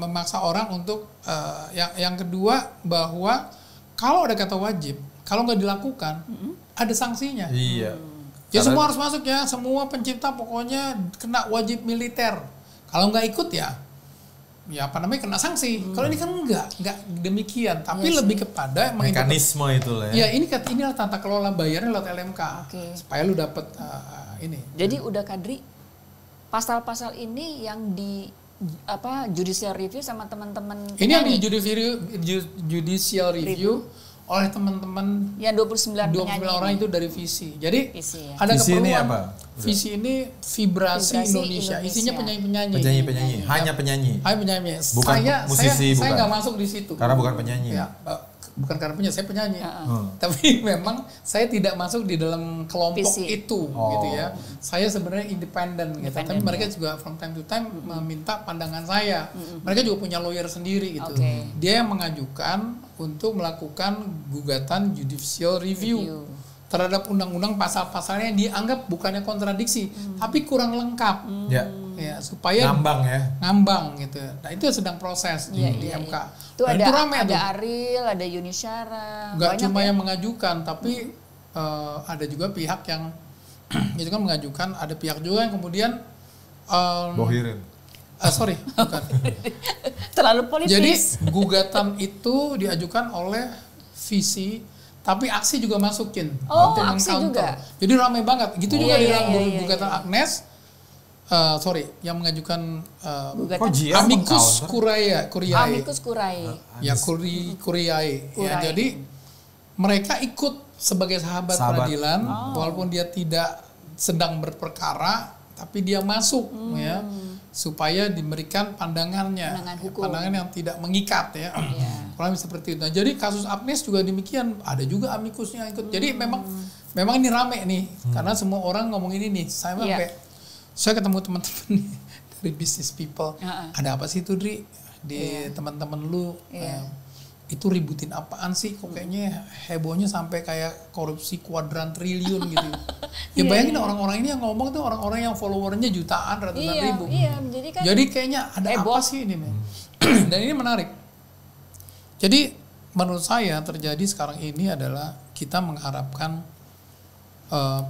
[SPEAKER 2] memaksa orang untuk yang kedua bahwa kalau ada kata wajib, kalau nggak dilakukan, ada sanksinya.
[SPEAKER 3] Iya.
[SPEAKER 2] Ya semua harus masuk ya, semua pencipta pokoknya kena wajib militer. Kalau nggak ikut ya apa namanya kena sanksi. Kalau ini kan nggak demikian, tapi lebih kepada
[SPEAKER 3] mekanisme itu lah
[SPEAKER 2] ya. Ya inilah tata kelola bayarnya lewat LMK, supaya lu dapat ini.
[SPEAKER 1] Jadi udah Kadri, pasal-pasal ini yang di judicial review sama teman-teman.
[SPEAKER 2] Ini yang di judicial review oleh teman-teman
[SPEAKER 1] yang 29
[SPEAKER 2] orang itu dari visi. Jadi
[SPEAKER 1] visi, ya.
[SPEAKER 3] Visi
[SPEAKER 2] ada keperluan.
[SPEAKER 3] ini apa?
[SPEAKER 2] Visi ini vibrasi Indonesia. Isinya penyanyi-penyanyi.
[SPEAKER 3] Penyanyi-penyanyi, hanya penyanyi.
[SPEAKER 2] Hanya penyanyi.
[SPEAKER 3] Bukan musisi,
[SPEAKER 2] saya
[SPEAKER 3] bukan.
[SPEAKER 2] nggak masuk di situ.
[SPEAKER 3] Karena bukan penyanyi.
[SPEAKER 2] Ya, bukan karena penyanyi, saya penyanyi. Tapi memang saya tidak masuk di dalam kelompok
[SPEAKER 1] Visi.
[SPEAKER 2] itu, gitu ya. Saya sebenarnya independen gitu. Tapi mereka juga from time to time meminta pandangan saya. Mereka juga punya lawyer sendiri gitu. Dia yang mengajukan untuk melakukan gugatan judicial review terhadap undang-undang pasal-pasalnya yang dianggap bukannya kontradiksi, tapi kurang lengkap. Ya, supaya ngambang gitu. Nah, itu sedang proses di MK.
[SPEAKER 1] Itu
[SPEAKER 2] Dan
[SPEAKER 1] ada,
[SPEAKER 2] itu ramai
[SPEAKER 1] ada
[SPEAKER 2] tuh.
[SPEAKER 1] Ariel, ada Yunisyara.
[SPEAKER 2] Nggak cuma yang mengajukan, tapi ada juga pihak yang itu kan mengajukan, ada pihak juga yang kemudian
[SPEAKER 3] bohirin.
[SPEAKER 2] Sorry, bukan.
[SPEAKER 1] Terlalu politis.
[SPEAKER 2] Jadi gugatan itu diajukan oleh visi, tapi aksi juga masukin.
[SPEAKER 1] Oh,
[SPEAKER 2] untuk
[SPEAKER 1] aksi
[SPEAKER 2] meng-counter.
[SPEAKER 1] juga.
[SPEAKER 2] Jadi ramai banget. Gitu juga di dalam gugatan
[SPEAKER 1] iya.
[SPEAKER 2] Agnes. Yang mengajukan
[SPEAKER 1] Amicus
[SPEAKER 2] Curiae.
[SPEAKER 1] Amicus Curiae.
[SPEAKER 2] Ya, Curiae. Ya, jadi mereka ikut sebagai sahabat peradilan, walaupun dia tidak sedang berperkara, tapi dia masuk ya, supaya diberikan pandangannya, pandangan yang tidak mengikat ya. Kurang seperti itu. Nah, jadi kasus Agnes juga demikian, ada juga amikusnya ikut. Jadi memang ini rame nih, karena semua orang ngomongin ini. Saya ketemu teman-teman dari business people. Ada apa sih itu, Dri? Di teman-teman lu itu ributin apaan sih? Kok kayaknya hebohnya sampai kayak korupsi kuadran triliun gitu. Ya bayangin orang-orang ini yang ngomong tuh orang-orang yang followernya jutaan, ratusan ribu. Jadi kayaknya ada apa sih ini? Dan ini menarik. Jadi menurut saya terjadi sekarang ini adalah kita mengharapkan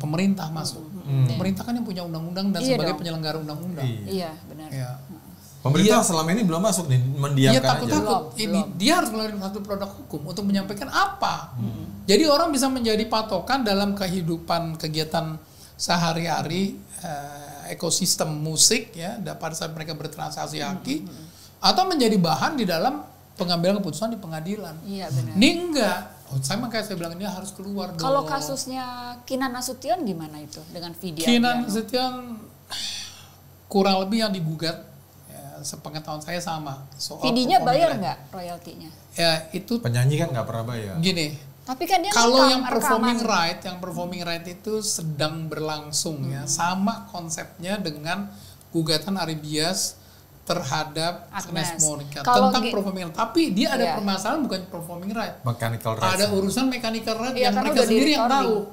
[SPEAKER 2] pemerintah masuk. Pemerintah kan yang punya undang-undang dan sebagai penyelenggara undang-undang.
[SPEAKER 1] Iya, benar.
[SPEAKER 2] Ya.
[SPEAKER 3] Pemerintah selama ini belum masuk nih, mendiamkan aja.
[SPEAKER 2] Takut. Dia harus mengeluarkan satu produk hukum untuk menyampaikan apa. Jadi orang bisa menjadi patokan dalam kehidupan kegiatan sehari-hari, ekosistem musik ya, pada saat mereka bertransaksi haki, atau menjadi bahan di dalam pengambilan keputusan di pengadilan.
[SPEAKER 1] Iya, benar.
[SPEAKER 2] Ini enggak. Makanya saya bilang ini harus keluar dong.
[SPEAKER 1] Kalau kasusnya Kinan Nasution gimana itu dengan video?
[SPEAKER 2] Kinan Nasution kurang lebih yang digugat, ya, sepengetahuan saya sama.
[SPEAKER 1] Videonya bayar nggak royaltinya?
[SPEAKER 2] Ya itu
[SPEAKER 3] penyanyi kan nggak pernah bayar.
[SPEAKER 2] Gini.
[SPEAKER 1] Tapi kan dia
[SPEAKER 2] kalau yang performing right itu sedang berlangsung ya, sama konsepnya dengan gugatan Aribias terhadap Agnes Monica tentang performing right. Tapi dia ada permasalahan bukan performing right.
[SPEAKER 3] Mechanical right.
[SPEAKER 2] Ada urusan mechanical right yang mereka sendiri yang tahu.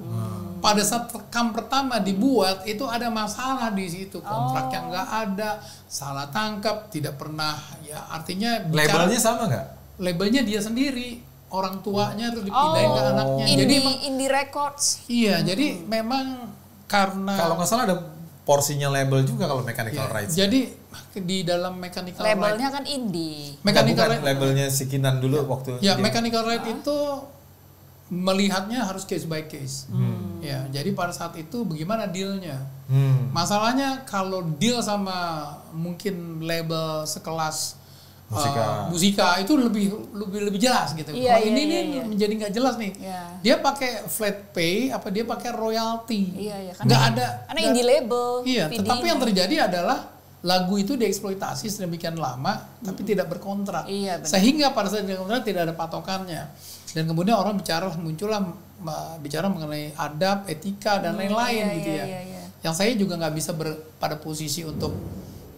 [SPEAKER 2] Pada saat rekam pertama dibuat itu ada masalah di situ, kontrak yang nggak ada, salah tangkap, tidak pernah ya, artinya
[SPEAKER 3] labelnya sama nggak?
[SPEAKER 2] Labelnya dia sendiri, orang tuanya terus dipindahin ke anaknya. Jadi
[SPEAKER 1] Indie Records.
[SPEAKER 2] Iya, jadi memang karena
[SPEAKER 3] kalau nggak salah ada porsinya label juga kalau mechanical rights.
[SPEAKER 2] Jadi di dalam mechanical right
[SPEAKER 1] labelnya kan indie.
[SPEAKER 3] Mechanical right labelnya si Kinan dulu waktu.
[SPEAKER 2] Ya, mechanical right itu melihatnya harus case by case. Ya, jadi pada saat itu bagaimana dealnya? Masalahnya kalau deal sama mungkin label sekelas musika itu lebih jelas gitu. Kalau ini menjadi nggak jelas nih. Dia pakai flat pay apa dia pakai royalty?
[SPEAKER 1] Iya,
[SPEAKER 2] nggak ada.
[SPEAKER 1] Karena indie label.
[SPEAKER 2] Iya, tetapi yang terjadi adalah lagu itu dieksploitasi sedemikian lama tapi tidak berkontrak.
[SPEAKER 1] Iya, benar.
[SPEAKER 2] Sehingga pada saat kontrak tidak ada patokannya. Dan kemudian orang muncullah bicara mengenai adab, etika dan lain-lain gitu ya.
[SPEAKER 1] Iya.
[SPEAKER 2] Yang saya juga nggak bisa pada posisi untuk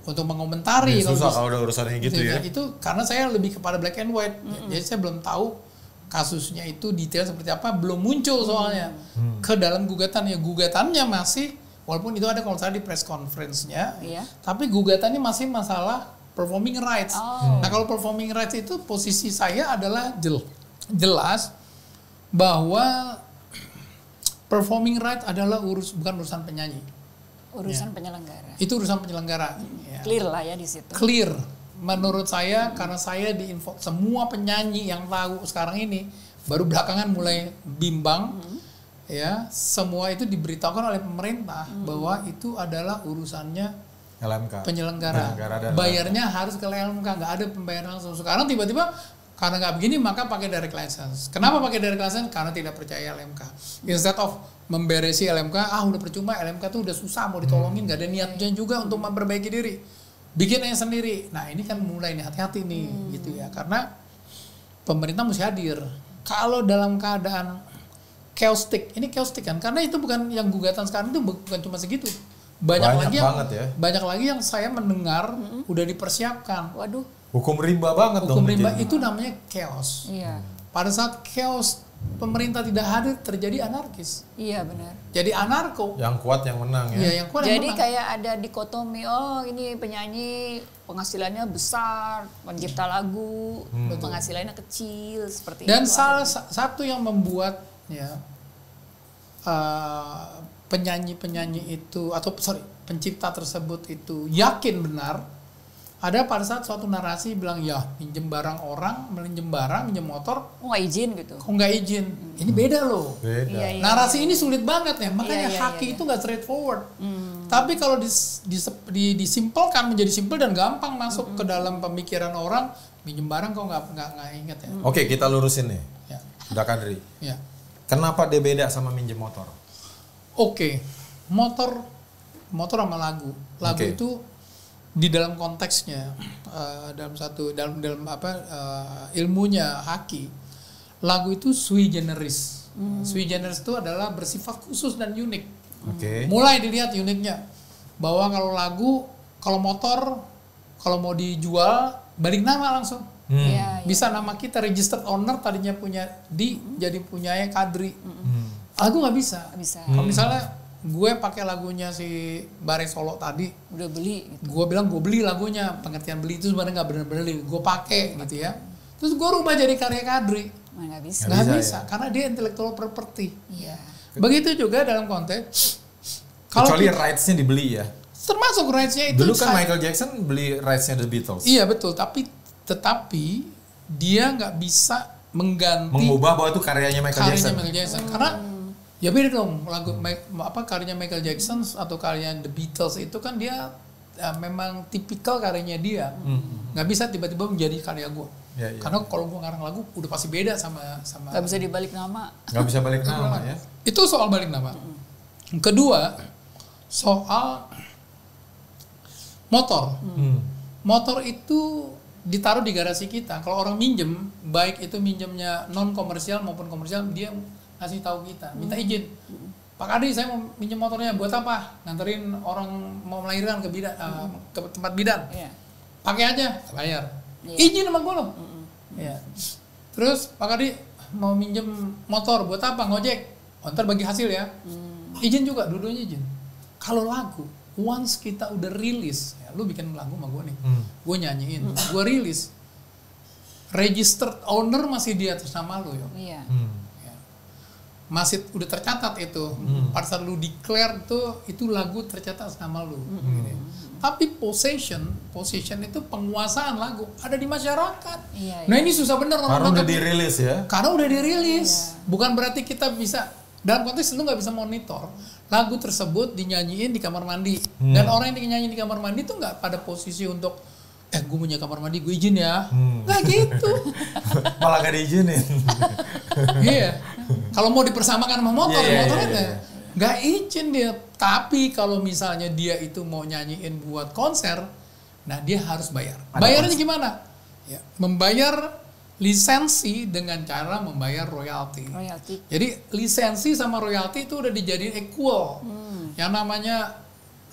[SPEAKER 2] mengomentari.
[SPEAKER 3] Susah kalau udah urusannya gitu ya.
[SPEAKER 2] Itu karena saya lebih kepada black and white. Jadi saya belum tahu kasusnya itu detail seperti apa, belum muncul soalnya ke dalam gugatannya. Gugatannya masih, walaupun itu ada kalau saya di press conference-nya, tapi gugatannya masih masalah performing rights. Nah kalau performing rights itu posisi saya adalah jelas bahwa performing rights adalah bukan urusan penyanyi.
[SPEAKER 1] Urusan penyelenggara.
[SPEAKER 2] Itu urusan penyelenggara.
[SPEAKER 1] Clear lah ya di situ.
[SPEAKER 2] Clear. Menurut saya, karena saya diinfo semua penyanyi yang tahu sekarang ini baru belakangan mulai bimbang, ya semua itu diberitahukan oleh pemerintah bahwa itu adalah urusannya
[SPEAKER 3] LMK.
[SPEAKER 2] Penyelenggara bayarnya harus ke LMK, nggak ada pembayaran langsung. Sekarang tiba-tiba karena nggak begini maka pakai direct license. Kenapa pakai direct license? Karena tidak percaya LMK. Instead of memberesi LMK, udah percuma, LMK tuh udah susah mau ditolongin, nggak ada niatnya juga untuk memperbaiki diri. Bikin aja sendiri. Nah ini kan mulai nih, hati-hati nih gitu ya. Karena pemerintah mesti hadir. Kalau dalam keadaan chaotic, ini chaotic kan? Karena itu bukan yang gugatan sekarang itu bukan cuma segitu. Banyak lagi yang saya mendengar udah dipersiapkan.
[SPEAKER 1] Waduh.
[SPEAKER 3] Hukum rimba banget dong.
[SPEAKER 2] Hukum rimba itu namanya chaos.
[SPEAKER 1] Iya.
[SPEAKER 2] Pada saat chaos pemerintah tidak hadir terjadi anarkis.
[SPEAKER 1] Iya benar.
[SPEAKER 2] Jadi anarko.
[SPEAKER 3] Yang kuat yang menang ya.
[SPEAKER 2] Iya, yang kuat
[SPEAKER 1] Jadi
[SPEAKER 2] yang menang.
[SPEAKER 1] kayak ada dikotomi, ini penyanyi penghasilannya besar, pencipta lagu penghasilannya kecil seperti
[SPEAKER 2] Dan
[SPEAKER 1] itu.
[SPEAKER 2] salah satu yang membuat ya penyanyi itu pencipta tersebut itu yakin benar ada pada saat suatu narasi bilang ya pinjem barang orang, minjem motor,
[SPEAKER 1] nggak izin gitu.
[SPEAKER 2] kok nggak izin? Ini beda loh.
[SPEAKER 3] Beda.
[SPEAKER 1] Iya.
[SPEAKER 2] Narasi ini sulit banget ya, makanya haki itu nggak straightforward. Tapi kalau disimpelkan menjadi simpel dan gampang masuk ke dalam pemikiran orang, minjem barang kok nggak inget ya.
[SPEAKER 3] Oke, kita lurusin nih.
[SPEAKER 2] Ya.
[SPEAKER 3] Udah Kadri.
[SPEAKER 2] Ya.
[SPEAKER 3] Kenapa dia beda sama minjem motor?
[SPEAKER 2] Oke, motor sama lagu itu di dalam konteksnya dalam ilmunya haki, lagu itu sui generis. Sui generis itu adalah bersifat khusus dan unik. Mulai dilihat uniknya bahwa kalau motor kalau mau dijual balik nama langsung. Bisa nama kita registered owner tadinya jadi punyanya Kadri. Lagu nggak bisa. Kalau misalnya gue pakai lagunya si Bare Solo tadi,
[SPEAKER 1] udah beli gitu.
[SPEAKER 2] Gue bilang gue beli lagunya, pengertian beli itu sebenarnya nggak benar-benar beli, gue pakai gitu ya. Terus gue rubah jadi karya Kadri.
[SPEAKER 1] Nggak bisa.
[SPEAKER 2] Nggak bisa ya? Karena dia intellectual property.
[SPEAKER 1] Iya.
[SPEAKER 2] Begitu juga dalam konteks
[SPEAKER 3] kecuali rights-nya dibeli ya.
[SPEAKER 2] Termasuk rights-nya itu.
[SPEAKER 3] Dulu kan Michael Jackson beli rights-nya The Beatles.
[SPEAKER 2] Iya betul, tetapi dia nggak bisa
[SPEAKER 3] mengubah bahwa itu karyanya Michael Jackson.
[SPEAKER 2] Karena ya beda dong, karyanya Michael Jackson atau karyanya The Beatles itu kan dia memang tipikal karyanya dia. Nggak bisa tiba-tiba menjadi karya gue. Karena kalau gue ngarang lagu udah pasti beda sama.
[SPEAKER 1] Nggak bisa dibalik nama.
[SPEAKER 3] Nggak bisa balik nama ya.
[SPEAKER 2] Itu soal balik nama. Kedua, soal motor. Motor itu ditaruh di garasi kita. Kalau orang minjem, baik itu minjemnya non komersial maupun komersial, dia kasih tahu kita, minta izin. Pak Kadri, saya mau minjem motornya buat apa? Nganterin orang mau melahirkan ke tempat bidan. Pakai aja, bayar. Izin sama gue loh. Terus Pak Kadri mau minjem motor buat apa? Ngojek. Ntar bagi hasil ya. Izin juga, dua-duanya izin. Kalau lagu, once kita udah rilis, lu bikin lagu sama gue nih, gue nyanyiin, gue rilis, registered owner masih di atas nama lu yo. Masih udah tercatat itu. Pada saat lu declare itu lagu tercatat nama lu. Tapi possession itu penguasaan lagu ada di masyarakat. Nah ini susah bener.
[SPEAKER 3] Karena udah dirilis ya.
[SPEAKER 2] Karena udah dirilis. Bukan berarti kita bisa, dalam konteks lu nggak bisa monitor lagu tersebut dinyanyiin di kamar mandi. Dan orang yang dinyanyiin di kamar mandi tuh nggak pada posisi untuk gue punya kamar mandi, gue izin ya. Nggak gitu.
[SPEAKER 3] Malah gak diizinin.
[SPEAKER 2] Iya. Kalau mau dipersamakan sama motor, motornya nggak izin dia. Tapi kalau misalnya dia itu mau nyanyiin buat konser, nah dia harus bayar. Bayarnya gimana? Ya, membayar lisensi dengan cara membayar royalti. Jadi lisensi sama royalti itu udah dijadiin equal. Yang namanya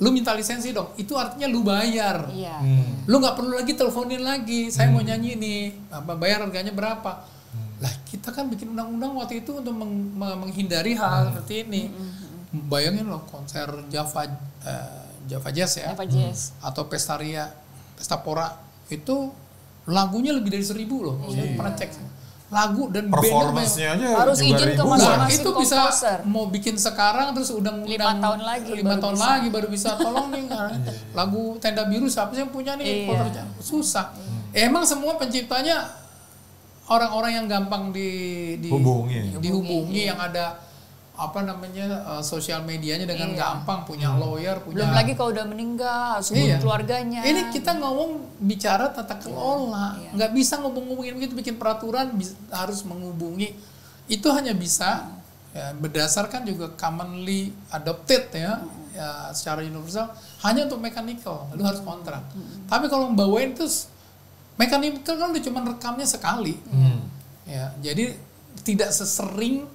[SPEAKER 2] lu minta lisensi dong, itu artinya lu bayar. Lu nggak perlu lagi teleponin lagi, saya mau nyanyi nih, bayar harganya berapa? Lah kita kan bikin undang-undang waktu itu untuk menghindari hal seperti ini. Bayangin loh konser Java Jazz ya, atau Pestaria, Pestapora itu lagunya lebih dari 1.000 loh. Saya pernah cek lagu dan
[SPEAKER 3] performance-nya aja
[SPEAKER 1] harus izin ke masing-masing
[SPEAKER 2] itu bisa mau bikin sekarang terus undang
[SPEAKER 1] 5 tahun lagi
[SPEAKER 2] 5 tahun lagi baru bisa tolong nih lagu Tenda Biru siapa sih yang punya nih susah. Emang semua penciptanya orang-orang yang gampang dihubungi yang ada apa namanya sosial medianya dengan gampang, punya lawyer, punya.
[SPEAKER 1] Belum lagi kalau udah meninggal, sebut keluarganya.
[SPEAKER 2] Ini kita ngomong bicara tata kelola, nggak bisa ngomong-ngomongin gitu, bikin peraturan harus menghubungi. Itu hanya bisa berdasarkan juga commonly adopted ya secara universal hanya untuk mechanical, lu harus kontrak. Tapi kalau membawain itu mechanical kan udah cuma rekamnya sekali, ya jadi tidak sesering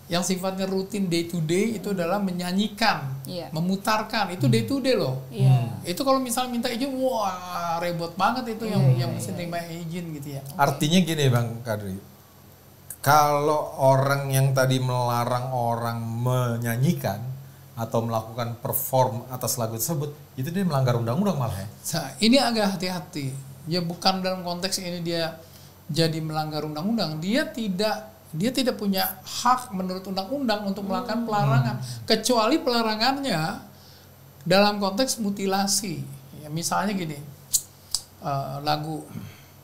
[SPEAKER 2] yang sifatnya rutin day to day itu adalah menyanyikan, memutarkan itu day to day loh. Itu kalau misalnya minta izin, wah repot banget itu yang mesti terima izin gitu ya.
[SPEAKER 3] Artinya gini Bang Kadri, kalau orang yang tadi melarang orang menyanyikan atau melakukan perform atas lagu tersebut, itu dia melanggar undang-undang malah ya.
[SPEAKER 2] Nah, ini agak hati-hati. Ya bukan dalam konteks ini dia jadi melanggar undang-undang, dia tidak punya hak menurut undang-undang untuk melakukan pelarangan, kecuali pelarangannya dalam konteks mutilasi. Ya, misalnya gini,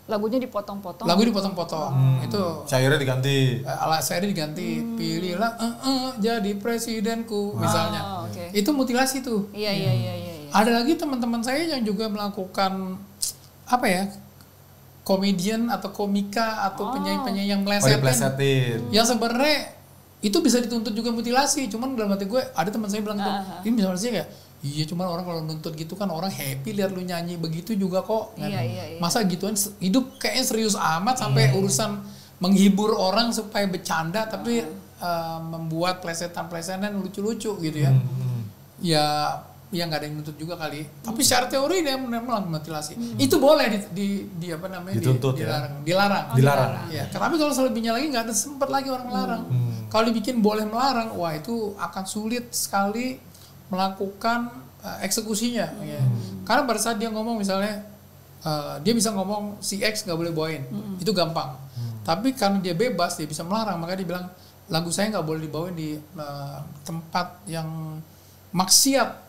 [SPEAKER 1] lagunya dipotong-potong.
[SPEAKER 2] Lagu dipotong-potong, itu
[SPEAKER 3] cairnya diganti.
[SPEAKER 2] Cairnya diganti, pilihlah jadi presidenku misalnya. Itu mutilasi tuh.
[SPEAKER 1] Iya.
[SPEAKER 2] Ada lagi teman-teman saya yang juga melakukan apa ya? Komedian atau komika atau penyanyi-penyanyi yang melesetin. Yang sebenarnya itu bisa dituntut juga mutilasi, cuman dalam hati gue ada teman saya bilang tuh, ini misalnya kayak iya cuman orang kalau nuntut gitu kan orang happy lihat lu nyanyi begitu juga kok.
[SPEAKER 1] Iya.
[SPEAKER 2] Masa gituan hidup kayaknya serius amat sampai urusan menghibur orang supaya bercanda tapi membuat plesetan-plesetan lucu-lucu gitu ya. Ya nggak ada yang nuntut juga kali. Tapi secara teori dia memang mutilasi. Itu boleh di apa namanya?
[SPEAKER 3] Dituntut
[SPEAKER 2] dilarang. Ya. Tapi kalau selebihnya lagi nggak ada sempat lagi orang melarang. Kalau dibikin boleh melarang, wah itu akan sulit sekali melakukan eksekusinya. Ya. Karena pada saat dia ngomong misalnya dia bisa ngomong si X nggak boleh bawain, itu gampang. Tapi karena dia bebas dia bisa melarang, maka dia bilang lagu saya nggak boleh dibawain di tempat yang maksiat.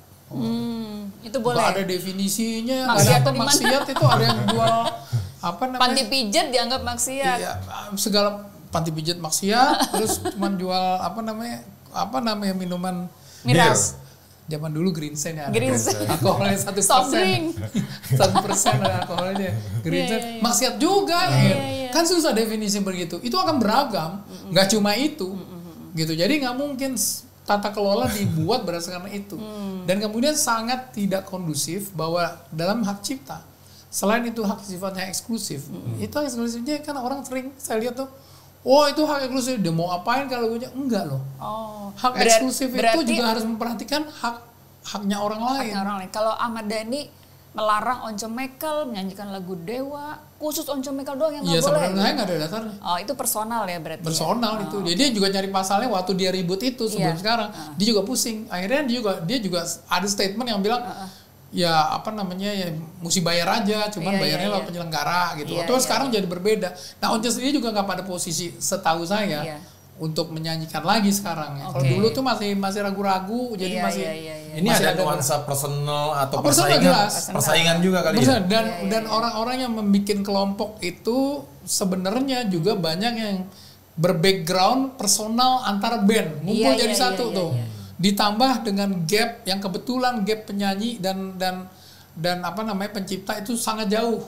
[SPEAKER 1] Itu boleh.
[SPEAKER 2] Gak ada definisinya,
[SPEAKER 1] maksiat
[SPEAKER 2] ada maksiat itu ada yang jual apa namanya?
[SPEAKER 1] Panti pijat dianggap maksiat.
[SPEAKER 2] Iya, segala panti pijat maksiat, terus cuman jual apa namanya minuman
[SPEAKER 1] miras.
[SPEAKER 2] Zaman dulu Greensen ya.
[SPEAKER 1] Greensen.
[SPEAKER 2] Alkoholnya 1%.
[SPEAKER 1] Soft drink.
[SPEAKER 2] 1% ada alkoholnya. Greensen. Maksiat juga. Kan susah definisi begitu. Itu akan beragam. Nggak cuma itu. Gitu. Jadi nggak mungkin tata kelola dibuat berdasarkan itu. Dan kemudian sangat tidak kondusif bahwa dalam hak cipta, selain itu hak sifatnya eksklusif, itu hak eksklusifnya kan orang sering saya lihat tuh, oh itu hak eksklusif, dia mau apain kalau lagunya? Enggak loh. Hak eksklusif itu juga harus memperhatikan haknya orang lain.
[SPEAKER 1] Kalau Ahmad Dhani melarang Once Mekel menyanyikan lagu Dewa, khusus Once Mekel doang yang nggak boleh.
[SPEAKER 2] Iya sebenarnya nggak ada dasarnya.
[SPEAKER 1] Oh itu personal ya berarti.
[SPEAKER 2] Personal itu. Jadi dia juga nyari pasalnya waktu dia ribut itu sebelum sekarang. Dia juga pusing. Akhirnya dia juga ada statement yang bilang ya apa namanya ya mesti bayar aja, cuman bayarnya lewat penyelenggara gitu. Terus sekarang jadi berbeda. Nah Once sendiri juga nggak pada posisi setahu saya untuk menyanyikan lagi sekarang. Kalau dulu tuh masih ragu-ragu, jadi masih.
[SPEAKER 3] Ini masih ada nuansa personal atau persaingan juga kali ya.
[SPEAKER 2] Dan orang-orang yang membuat kelompok itu sebenarnya juga banyak yang berbackground personal antar band ngumpul jadi satu tuh. Ditambah dengan gap yang kebetulan gap penyanyi dan apa namanya pencipta itu sangat jauh.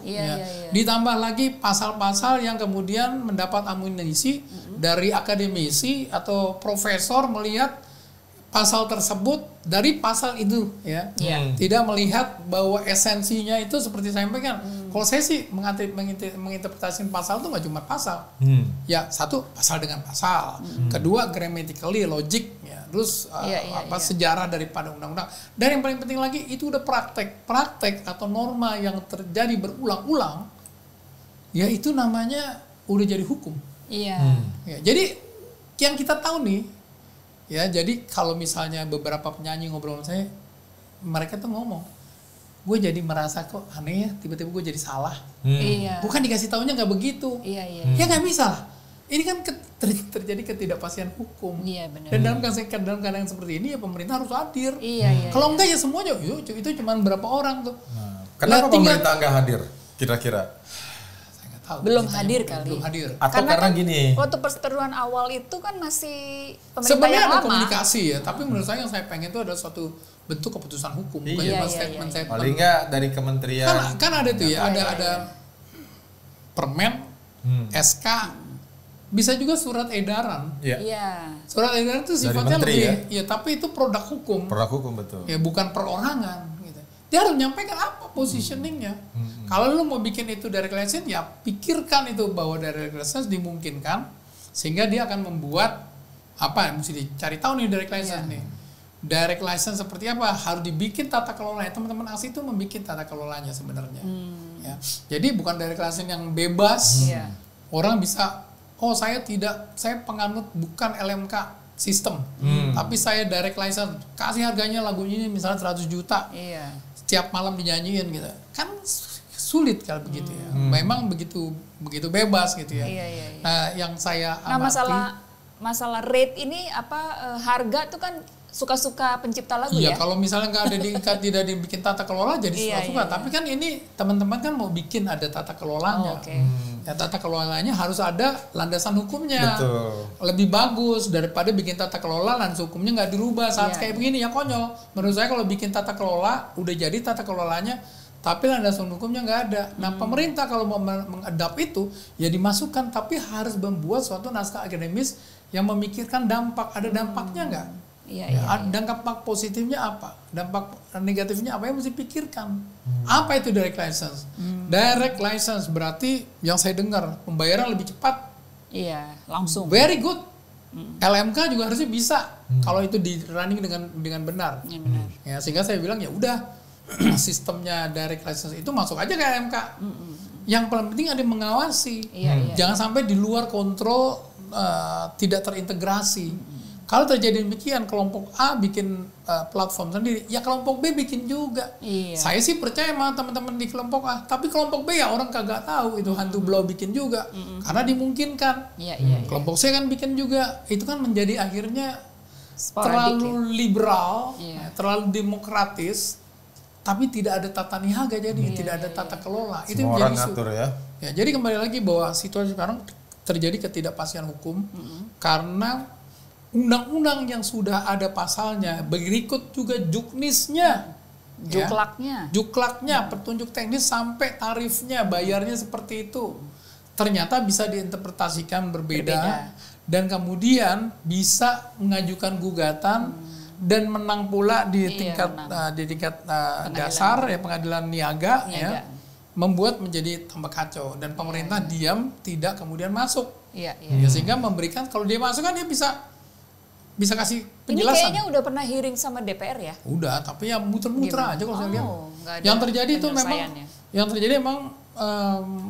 [SPEAKER 2] Ditambah lagi pasal-pasal yang kemudian mendapat amunisi dari akademisi atau profesor melihat pasal tersebut dari pasal itu ya. Tidak melihat bahwa esensinya itu seperti saya sampaikan. Kalau saya sih menginterpretasi pasal itu nggak cuma pasal. Ya, satu pasal dengan pasal. Kedua grammatically, logic ya. Terus sejarah daripada undang-undang. Dan yang paling penting lagi itu udah praktek atau norma yang terjadi berulang-ulang. Ya itu namanya udah jadi hukum. Ya, jadi yang kita tahu nih ya, jadi kalau misalnya beberapa penyanyi ngobrol sama saya, mereka tuh ngomong, gue jadi merasa kok aneh ya, tiba-tiba gue jadi salah. Bukan dikasih taunya nggak begitu. Ya nggak bisa lah. Ini kan terjadi ketidakpastian hukum. Dan dalam keadaan seperti ini ya pemerintah harus hadir. Kalau enggak ya semuanya itu cuma berapa orang tuh.
[SPEAKER 3] Kenapa pemerintah nggak hadir kira-kira?
[SPEAKER 1] Belum hadir kali.
[SPEAKER 2] Belum hadir.
[SPEAKER 3] Atau karena gini.
[SPEAKER 1] Waktu perseteruan awal itu kan masih pemerintah
[SPEAKER 2] sebenarnya
[SPEAKER 1] yang
[SPEAKER 2] ada
[SPEAKER 1] lama.
[SPEAKER 2] komunikasi ya, tapi menurut saya yang saya pengen itu adalah suatu bentuk keputusan hukum, bukan cuma statement.
[SPEAKER 3] Paling nggak dari kementerian.
[SPEAKER 2] Kan ada tuh ya, ada permen, SK, bisa juga surat edaran. Surat edaran itu sifatnya lebih, tapi itu produk hukum.
[SPEAKER 3] Produk hukum betul.
[SPEAKER 2] Ya bukan perorangan. Dia harus menyampaikan apa positioningnya. Kalau lu mau bikin itu direct license, ya pikirkan itu bahwa direct license dimungkinkan, sehingga dia akan membuat apa? Mesti dicari tahu nih direct license nih. Direct license seperti apa? Harus dibikin tata kelolanya. Teman-teman ASI itu membikin tata kelolanya sebenarnya. Ya. Jadi bukan direct license yang bebas. Orang bisa, saya penganut bukan LMK sistem, tapi saya direct license, kasih harganya lagu ini misalnya 100 juta. Setiap malam dinyanyiin gitu, kan sulit kalau begitu ya. Memang begitu bebas gitu ya. Nah, yang saya amati,
[SPEAKER 1] masalah rate ini harga tuh kan suka-suka pencipta lagu ya.
[SPEAKER 2] Kalau misalnya tidak dibikin tata kelola jadi suka-suka. Tapi kan ini teman-teman kan mau bikin ada tata kelolanya. Ya, tata kelolanya harus ada landasan hukumnya.
[SPEAKER 3] Betul.
[SPEAKER 2] Lebih bagus daripada bikin tata kelola landasan hukumnya nggak dirubah saat kayak begini ya konyol. Menurut saya kalau bikin tata kelola udah jadi tata kelolanya tapi landasan hukumnya nggak ada. Nah pemerintah kalau mau mengadap itu ya dimasukkan, tapi harus membuat suatu naskah akademis yang memikirkan dampak. Ada dampaknya nggak? Dampak positifnya apa? Dampak negatifnya apa yang mesti pikirkan? Apa itu direct license? Direct license berarti yang saya dengar pembayaran lebih cepat.
[SPEAKER 1] Langsung.
[SPEAKER 2] Very good. LMK juga harusnya bisa kalau itu di running dengan benar. Ya, sehingga saya bilang ya udah sistemnya direct license itu masuk aja ke LMK. Yang paling penting ada yang mengawasi. Jangan sampai di luar kontrol, tidak terintegrasi. Kalau terjadi demikian, kelompok A bikin platform sendiri, ya kelompok B bikin juga. Saya sih percaya sama teman-teman di kelompok A, tapi kelompok B ya orang kagak tahu itu hantu blau bikin juga, karena dimungkinkan. Kelompok C kan bikin juga, itu kan menjadi akhirnya terlalu liberal, terlalu demokratis, tapi tidak ada tata niaga jadi, tidak ada tata kelola. Itu
[SPEAKER 3] semua
[SPEAKER 2] menjadi
[SPEAKER 3] orang ngatur ya.
[SPEAKER 2] Jadi kembali lagi bahwa situasi sekarang terjadi ketidakpastian hukum karena undang-undang yang sudah ada pasalnya, berikut juga juknisnya, juklaknya, petunjuk teknis sampai tarifnya, bayarnya seperti itu. Ternyata bisa diinterpretasikan berbeda. Dan kemudian bisa mengajukan gugatan dan menang pula di tingkat dasar ya, pengadilan niaga. Ya, membuat menjadi tambah kacau dan pemerintah diam, tidak kemudian masuk. Sehingga memberikan, kalau dia masuk kan dia bisa kasih penjelasan.
[SPEAKER 1] Ini kayaknya udah pernah hearing sama DPR ya?
[SPEAKER 2] Udah, tapi ya muter-muter aja kalau saya lihat. Yang terjadi itu memang,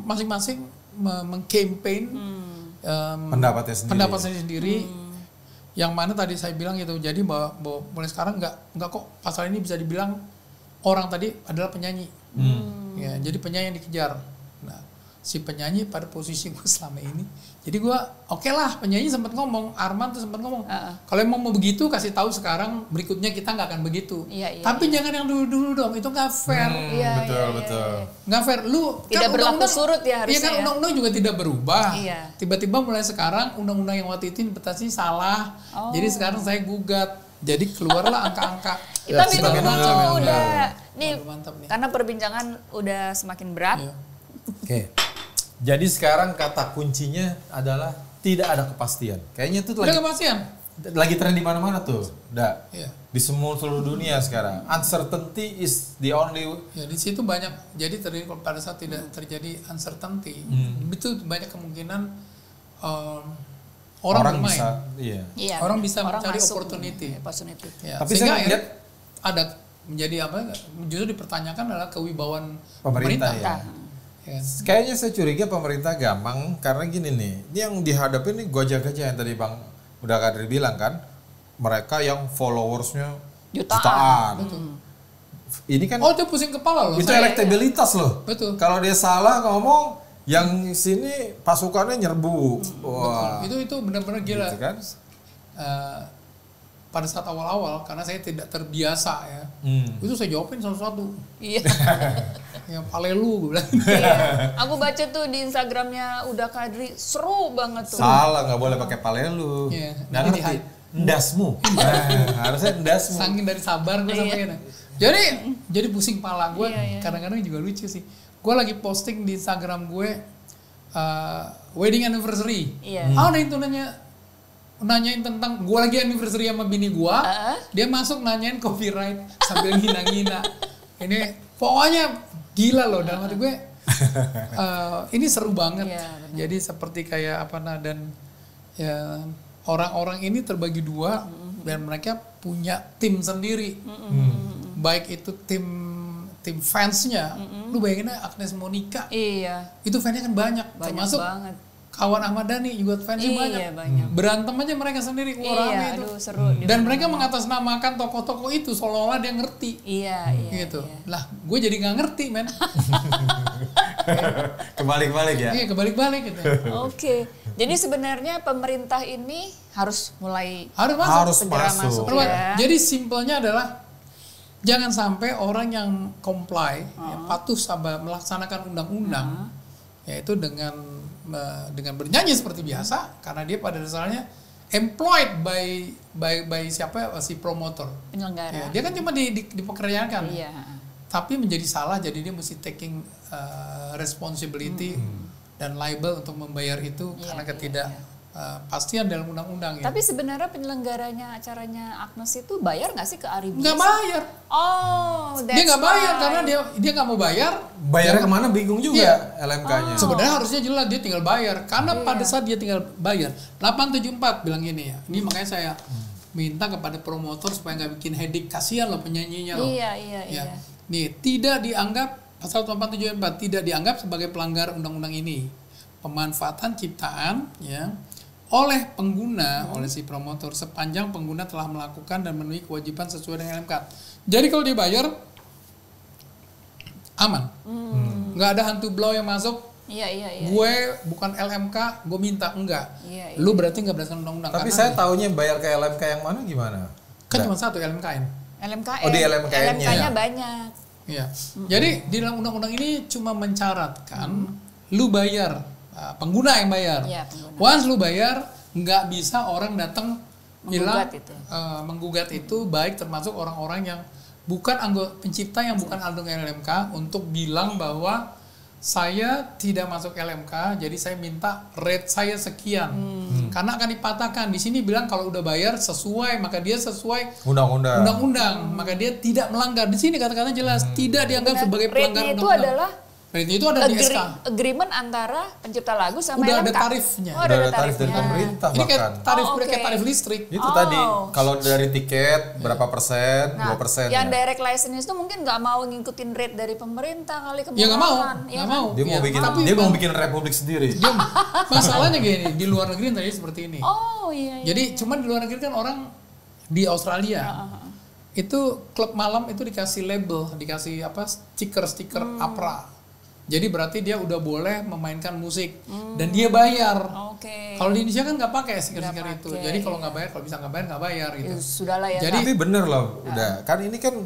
[SPEAKER 2] masing-masing mengkampanye pendapatnya sendiri. Yang mana tadi saya bilang itu, jadi bahwa mulai sekarang nggak kok pasal ini bisa dibilang orang tadi adalah penyanyi. Ya, jadi penyanyi yang dikejar. Nah, si penyanyi pada posisi gue selama ini. Jadi gue oke lah, penyanyi sempat ngomong, Arman tuh sempat ngomong, kalau emang mau begitu kasih tahu sekarang, berikutnya kita nggak akan begitu. Tapi jangan yang dulu-dulu dong, itu nggak fair.
[SPEAKER 3] Betul.
[SPEAKER 2] Nggak fair. Lu
[SPEAKER 1] tidak
[SPEAKER 2] kan
[SPEAKER 1] berlaku surut ya harusnya.
[SPEAKER 2] Iya kan undang-undang juga tidak berubah. Tiba-tiba mulai sekarang undang-undang yang waktu itu interpretasi salah. Jadi sekarang saya gugat. Jadi keluarlah angka-angka.
[SPEAKER 1] Tapi itu udah nih, karena perbincangan udah semakin berat.
[SPEAKER 3] Oke. Jadi sekarang kata kuncinya adalah tidak ada kepastian. Kayaknya itu lagi.
[SPEAKER 2] Tidak kepastian.
[SPEAKER 3] lagi tren di mana-mana tuh,
[SPEAKER 2] Iya.
[SPEAKER 3] di seluruh dunia sekarang. Uncertainty is the only.
[SPEAKER 2] Ya di situ banyak. Jadi kalau pada saat tidak terjadi uncertainty, itu banyak kemungkinan orang bermain.
[SPEAKER 3] bisa,
[SPEAKER 1] Iya,
[SPEAKER 2] orang bisa
[SPEAKER 1] orang
[SPEAKER 2] mencari
[SPEAKER 1] masuk,
[SPEAKER 2] opportunity.
[SPEAKER 1] Ya.
[SPEAKER 3] Tapi
[SPEAKER 2] Sehingga
[SPEAKER 3] saya lihat
[SPEAKER 2] ada menjadi apa? Justru dipertanyakan adalah kewibawaan
[SPEAKER 3] pemerintah ya.
[SPEAKER 2] Ya.
[SPEAKER 3] Kayaknya saya curiga pemerintah gampang karena gini nih, ini yang dihadapi nih gojek-gojek yang tadi Bang udah Kadri bilang kan, mereka yang followersnya jutaan. Ini kan
[SPEAKER 2] Itu pusing kepala loh.
[SPEAKER 3] itu elektabilitas loh.
[SPEAKER 2] Betul.
[SPEAKER 3] Kalau dia salah ngomong, yang sini pasukannya nyerbu. Wah.
[SPEAKER 2] Betul. Itu benar-benar gila.
[SPEAKER 3] Gitu kan?
[SPEAKER 2] Pada saat awal-awal karena saya tidak terbiasa ya, itu saya jawabin satu-satu.
[SPEAKER 1] Iya.
[SPEAKER 2] Ya palelu gue bilang.
[SPEAKER 1] Iya. Aku baca tuh di Instagramnya Uda Kadri, seru banget tuh.
[SPEAKER 3] Salah, nggak boleh pakai palelu.
[SPEAKER 2] Iya.
[SPEAKER 3] Nggak
[SPEAKER 2] Jadi
[SPEAKER 3] ngerti. Ndasmu. Harusnya ndasmu.
[SPEAKER 2] Saking dari sabar gue sampaikan. Jadi pusing pala gue. Kadang-kadang juga lucu sih. Gue lagi posting di Instagram gue wedding anniversary.
[SPEAKER 1] Iya.
[SPEAKER 2] Ada itu nanyain tentang gue lagi anniversary sama bini gue. Dia masuk nanyain copyright sambil ngina-ngina. Ini pokoknya gila loh dalam hati gue. Ini seru banget.
[SPEAKER 1] Iya,
[SPEAKER 2] jadi seperti kayak dan ya orang-orang ini terbagi dua dan mereka punya tim sendiri. Baik itu tim fansnya. Lu bayangin aja Agnes Monica.
[SPEAKER 1] Iya.
[SPEAKER 2] Itu fansnya kan banyak termasuk
[SPEAKER 1] banget.
[SPEAKER 2] kawan Ahmad Dhani juga fansnya banyak. Berantem aja mereka sendiri. Rame itu.
[SPEAKER 1] Aduh, seru.
[SPEAKER 2] Dan mereka mengatasnamakan tokoh-tokoh itu seolah-olah dia ngerti.
[SPEAKER 1] Iya.
[SPEAKER 2] Gitu. Lah, gue jadi nggak ngerti, men.
[SPEAKER 3] Kebalik-balik ya.
[SPEAKER 2] Iya, kebalik-balik gitu.
[SPEAKER 1] Oke. Jadi sebenarnya pemerintah ini harus mulai
[SPEAKER 2] Harus
[SPEAKER 1] segera masuk ya.
[SPEAKER 2] Jadi simpelnya adalah jangan sampai orang yang comply, ya, patuh sabar melaksanakan undang-undang, yaitu dengan bernyanyi seperti biasa, karena dia pada dasarnya employed by siapa si promotor.
[SPEAKER 1] Penyelenggara.
[SPEAKER 2] Ya, dia kan cuma dipekerjakan.
[SPEAKER 1] Iya.
[SPEAKER 2] Tapi menjadi salah, jadi dia mesti taking responsibility dan liable untuk membayar itu karena ketidakpastian dalam undang-undang.
[SPEAKER 1] Tapi sebenarnya penyelenggaranya acaranya Agnes itu bayar nggak sih ke Aribias?
[SPEAKER 2] Nggak bayar.
[SPEAKER 1] Oh,
[SPEAKER 2] Dia nggak bayar karena dia nggak mau bayar.
[SPEAKER 3] Bayarnya kemana bingung juga
[SPEAKER 2] Iya.
[SPEAKER 3] LMK-nya.
[SPEAKER 2] Sebenarnya harusnya jelas dia tinggal bayar. Karena pada saat dia tinggal bayar, 874 bilang ini ya. Ini makanya saya minta kepada promotor supaya nggak bikin headache, kasihan loh penyanyinya loh.
[SPEAKER 1] Iya.
[SPEAKER 2] Nih, tidak dianggap pasal 874 tidak dianggap sebagai pelanggar undang-undang ini. Pemanfaatan ciptaan ya oleh pengguna, oleh si promotor sepanjang pengguna telah melakukan dan memenuhi kewajiban sesuai dengan LMK. Jadi kalau dibayar aman. Nggak ada hantu blow yang masuk.
[SPEAKER 1] Iya.
[SPEAKER 2] Gue bukan LMK, gue minta enggak.
[SPEAKER 1] Iya.
[SPEAKER 2] Lu berarti nggak berdasarkan undang-undang.
[SPEAKER 3] Tapi saya taunya bayar ke LMK yang mana gimana?
[SPEAKER 2] Kan cuma satu LMKN.
[SPEAKER 1] LMKN.
[SPEAKER 3] Oh, di LMKN-nya.
[SPEAKER 1] LMK-nya banyak.
[SPEAKER 2] Iya. Jadi di dalam undang-undang ini cuma mencaratkan lu bayar, pengguna yang bayar.
[SPEAKER 1] Iya, pengguna.
[SPEAKER 2] Once lu bayar, nggak bisa orang datang
[SPEAKER 1] Menggugat itu.
[SPEAKER 2] Menggugat itu, baik termasuk orang-orang yang bukan anggota pencipta yang bukan anggota LMK untuk bilang bahwa saya tidak masuk LMK, jadi saya minta rate saya sekian. Karena akan dipatahkan. Di sini bilang kalau udah bayar sesuai, maka dia sesuai undang-undang. Maka dia tidak melanggar. Di sini kata-kata jelas tidak dianggap sebagai pelanggar
[SPEAKER 1] Rate-nya itu
[SPEAKER 2] undang-undang.
[SPEAKER 1] adalah
[SPEAKER 2] Rate itu ada di SK.
[SPEAKER 1] Agreement antara pencipta lagu sama
[SPEAKER 2] Udah
[SPEAKER 1] LMK.
[SPEAKER 2] ada tarifnya.
[SPEAKER 1] Oh,
[SPEAKER 3] Udah ada tarif dari pemerintah
[SPEAKER 2] Ini kayak
[SPEAKER 3] bahkan.
[SPEAKER 2] tarif
[SPEAKER 1] Oh,
[SPEAKER 2] kayak
[SPEAKER 1] oke.
[SPEAKER 2] tarif listrik.
[SPEAKER 3] Itu tadi kalau dari tiket berapa persen, 2%
[SPEAKER 1] yang
[SPEAKER 3] ya.
[SPEAKER 1] direct license itu mungkin nggak mau ngikutin rate dari pemerintah kali kemurahan.
[SPEAKER 2] Ya nggak mau,
[SPEAKER 1] ya
[SPEAKER 2] nggak
[SPEAKER 1] kan?
[SPEAKER 2] mau.
[SPEAKER 3] Dia mau
[SPEAKER 2] Ya,
[SPEAKER 3] bikin
[SPEAKER 2] tapi
[SPEAKER 3] dia mau bikin republik sendiri.
[SPEAKER 2] masalahnya gini, di luar negeri tadi seperti ini.
[SPEAKER 1] Oh iya.
[SPEAKER 2] Jadi cuman di luar negeri kan orang di Australia itu klub malam itu dikasih label, dikasih stiker APRA. Jadi berarti dia udah boleh memainkan musik dan dia bayar.
[SPEAKER 1] Oke.
[SPEAKER 2] Kalau di Indonesia kan nggak pakai stiker-stiker
[SPEAKER 1] Nggak
[SPEAKER 2] itu.
[SPEAKER 1] pakai,
[SPEAKER 2] Jadi kalau nggak bayar, kalau bisa nggak bayar gitu.
[SPEAKER 1] Ya, sudahlah ya.
[SPEAKER 2] Jadi
[SPEAKER 3] Tapi bener loh, udah kan ini kan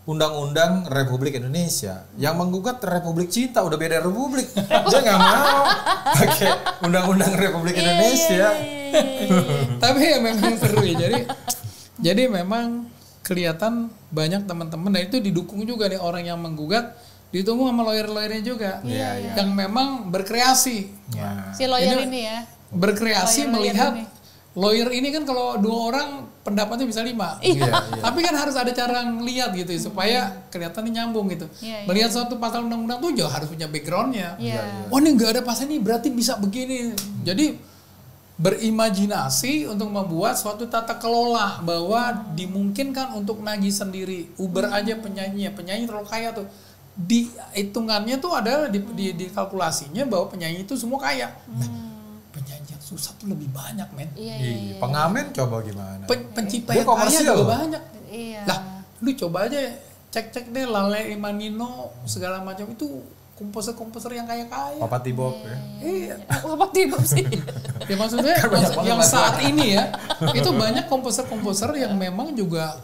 [SPEAKER 3] Undang-Undang Republik Indonesia yang menggugat Republik Cinta udah beda republik. Dia nggak mau pakai Undang-Undang Republik Indonesia.
[SPEAKER 2] tapi ya memang seru ya. Jadi memang kelihatan banyak teman-teman dan itu didukung juga nih orang yang menggugat. Ditunggu sama lawyer-lawyernya juga yang memang berkreasi.
[SPEAKER 3] Ya.
[SPEAKER 4] Si lawyer ini ya.
[SPEAKER 2] Berkreasi
[SPEAKER 4] Lawyer-lawyer
[SPEAKER 2] melihat
[SPEAKER 4] ini.
[SPEAKER 2] lawyer ini kan kalau 2 orang pendapatnya bisa 5.
[SPEAKER 3] Iya.
[SPEAKER 2] Tapi kan harus ada cara ngelihat gitu supaya kelihatannya nyambung gitu. Melihat suatu pasal undang-undang tuh juga harus punya backgroundnya. Oh ini nggak ada pasal ini berarti bisa begini. Jadi berimajinasi untuk membuat suatu tata kelola bahwa dimungkinkan untuk nagih sendiri. Uber aja penyanyi terlalu kaya tuh. Di hitungannya tuh ada di kalkulasinya bahwa penyanyi itu semua kaya. Penyanyi yang susah tuh lebih banyak, men.
[SPEAKER 3] Iya. Pengamen coba gimana?
[SPEAKER 2] Pencipta yang kaya juga banyak.
[SPEAKER 1] Iya.
[SPEAKER 2] Lah, lu coba aja cek deh Lale Imanino segala macam itu komposer-komposer yang kaya-kaya.
[SPEAKER 3] Papa Tibok ya.
[SPEAKER 2] Iya.
[SPEAKER 1] Papa Tibok sih.
[SPEAKER 2] Ya maksudnya yang saat ini ya, itu banyak komposer-komposer yang memang juga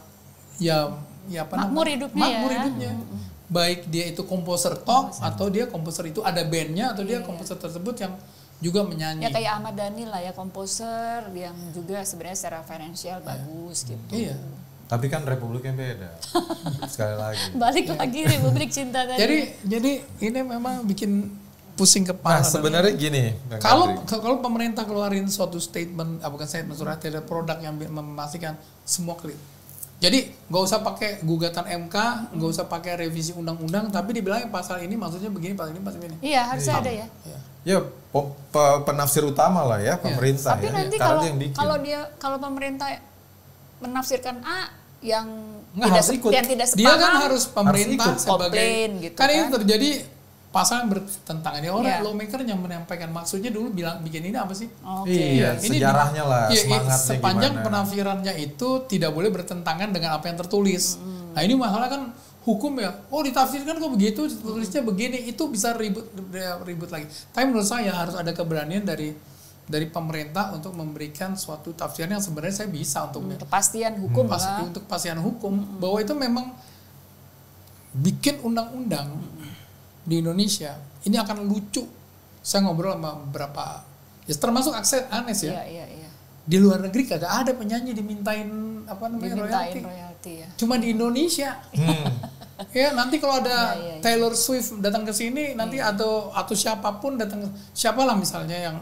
[SPEAKER 2] ya apa namanya? Makmur hidupnya. Baik dia itu komposer top atau dia komposer itu ada bandnya atau dia komposer tersebut yang juga menyanyi.
[SPEAKER 1] Ya kayak Ahmad Dhani lah ya, komposer yang juga sebenarnya secara finansial bagus gitu.
[SPEAKER 2] Iya.
[SPEAKER 3] Tapi kan republiknya beda. Sekali lagi.
[SPEAKER 1] Balik lagi Republik Cinta tadi.
[SPEAKER 2] Jadi ini memang bikin pusing kepala.
[SPEAKER 3] Nah sebenarnya gini.
[SPEAKER 2] Kalau pemerintah keluarin suatu statement, bukan statement, surat edaran produk yang memastikan semua clear. Jadi nggak usah pakai gugatan MK, nggak usah pakai revisi undang-undang, tapi dibilangnya pasal ini maksudnya begini, pasal ini.
[SPEAKER 1] Iya harusnya ada ya.
[SPEAKER 3] Ya penafsir utama lah ya pemerintah.
[SPEAKER 1] Tapi
[SPEAKER 3] ya.
[SPEAKER 1] nanti kalau pemerintah menafsirkan A yang tidak sepaham,
[SPEAKER 2] dia kan harus pemerintah sebagai
[SPEAKER 1] gitu
[SPEAKER 2] kan ini terjadi pasal yang bertentangan ya orang lawmaker yang menyampaikan maksudnya dulu bikin ini apa sih?
[SPEAKER 3] Iya, ini sejarahnya lah, semangatnya
[SPEAKER 2] sepanjang
[SPEAKER 3] gimana.
[SPEAKER 2] Penafsirannya itu tidak boleh bertentangan dengan apa yang tertulis. Nah ini masalah kan hukum ya. Oh ditafsirkan kok begitu, tulisnya begini, itu bisa ribut lagi. Tapi menurut saya harus ada keberanian dari pemerintah untuk memberikan suatu tafsiran yang sebenarnya saya bisa untuk
[SPEAKER 1] kepastian hukum
[SPEAKER 2] untuk kepastian hukum bahwa itu memang bikin undang-undang di Indonesia ini akan lucu. Saya ngobrol sama beberapa ya termasuk Anes ya.
[SPEAKER 1] Iya.
[SPEAKER 2] Di luar negeri kagak ada penyanyi dimintain royalti ya. Cuma di Indonesia. Ya nanti kalau ada Taylor Swift datang ke sini nanti atau siapapun datang, siapalah misalnya yang